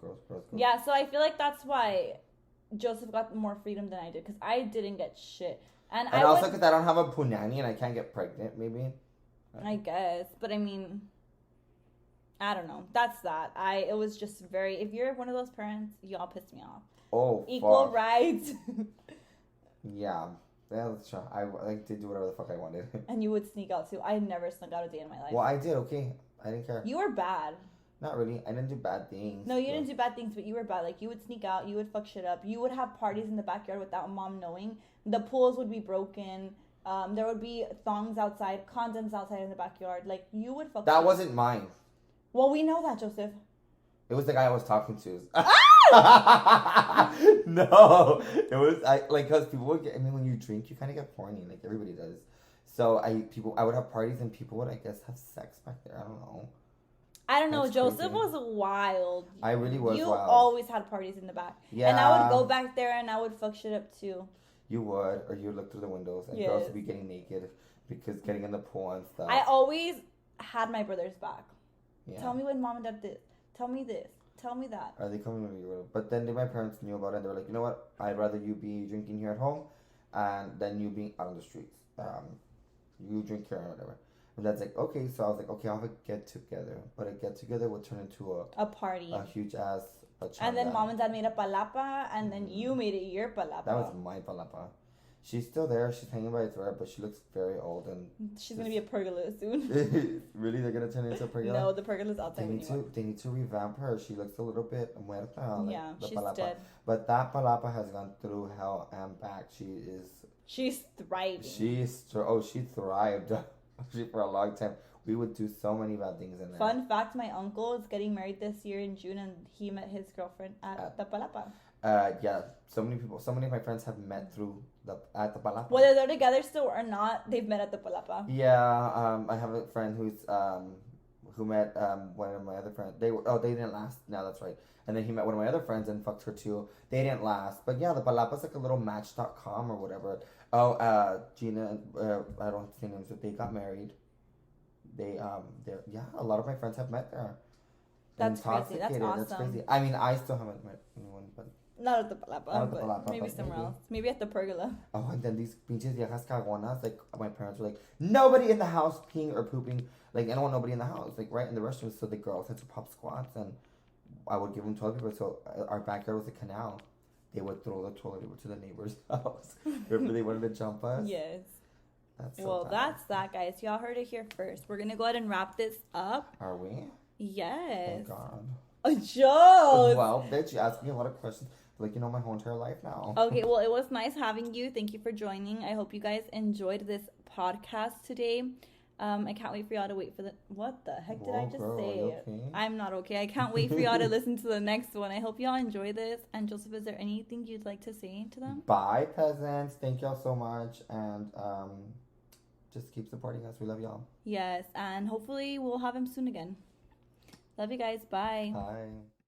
Yeah, so I feel like that's why Joseph got more freedom than I did, because I didn't get shit. And also because I don't have a punani and I can't get pregnant, maybe. I guess, but I mean, I don't know. That's that. It was just very. If you're one of those parents, y'all pissed me off. Oh, equal fuck. rights. Yeah, that's true. I did do whatever the fuck I wanted. And you would sneak out too. I never snuck out a day in my life. Well, I did. Okay, I didn't care. You were bad. Not really. I didn't do bad things. No, you didn't do bad things, but you were bad. Like, you would sneak out. You would fuck shit up. You would have parties in the backyard without mom knowing. The pools would be broken. There would be thongs outside, condoms outside in the backyard. Like, you would fuck. That wasn't mine. Well, we know that, Joseph. It was the guy I was talking to. Ah! No, it was because people would get. I mean, when you drink, you kind of get horny, like everybody does. So I would have parties and people would, I guess, have sex back there. I don't know. That's Joseph crazy. Was wild. I really was. You wild. always had parties in the back. Yeah. And I would go back there and I would fuck shit up too. You would, or you would look through the windows and girls would be getting naked because getting in the pool and stuff. I always had my brother's back. Yeah. Tell me when mom and dad did. Tell me this. Tell me that. Are they coming with you? But then my parents knew about it and they were like, you know what? I'd rather you be drinking here at home and than you being out on the streets. You drink here or whatever. And Dad's like, okay. So I was like, okay, I'll have a get together. But a get together would turn into a party. A huge ass pachanga. And then mom and dad made a palapa and then you made it your palapa. That was my palapa. She's still there. She's hanging by a thread, but she looks very old and she's gonna be a pergola soon. Really, they're gonna turn into a pergola? No, the pergola's outside. They need to revamp her. She looks a little bit muerta. Yeah, she's palapa. dead. But that palapa has gone through hell and back. She's thriving. She thrived for a long time. We would do so many bad things in there. Fun fact: my uncle is getting married this year in June, and he met his girlfriend at the palapa. Yeah, so many of my friends have met at the palapa. Whether they're together still or not, they've met at the palapa. Yeah, I have a friend who met one of my other friends. They didn't last. No, that's right. And then he met one of my other friends and fucked her too. They didn't last. But yeah, the palapa's like a little Match.com or whatever. Oh, Gina, I don't say names, but they got married. A lot of my friends have met there. That's crazy. That's awesome. That's crazy. I mean, I still haven't met anyone, but Not at the Palapa, Not at the but Palapa, maybe but somewhere maybe. else. Maybe at the Pergola. Oh, and then these pinches viejas cagonas, like, my parents were like, nobody in the house peeing or pooping. Like, I don't want nobody in the house, like, right in the restroom. So the girls had to pop squats, and I would give them toilet paper. So our backyard was a canal. They would throw the toilet paper to the neighbor's house. Remember they wanted to jump us? Yes. That's so Well, bad. that's that, guys. Y'all heard it here first. We're going to go ahead and wrap this up. Are we? Yes. Thank God. A joke. Well, bitch, you asked me a lot of questions. Like, you know my whole entire life now. Okay, well, it was nice having you. Thank you for joining. I hope you guys enjoyed this podcast today. I can't wait for y'all to wait for the... What the heck did I just girl, say? you okay? I'm not okay. I can't wait for y'all to listen to the next one. I hope y'all enjoy this. And Joseph, is there anything you'd like to say to them? Bye, peasants. Thank y'all so much. And just keep supporting us. We love y'all. Yes, and hopefully we'll have him soon again. Love you guys. Bye. Bye.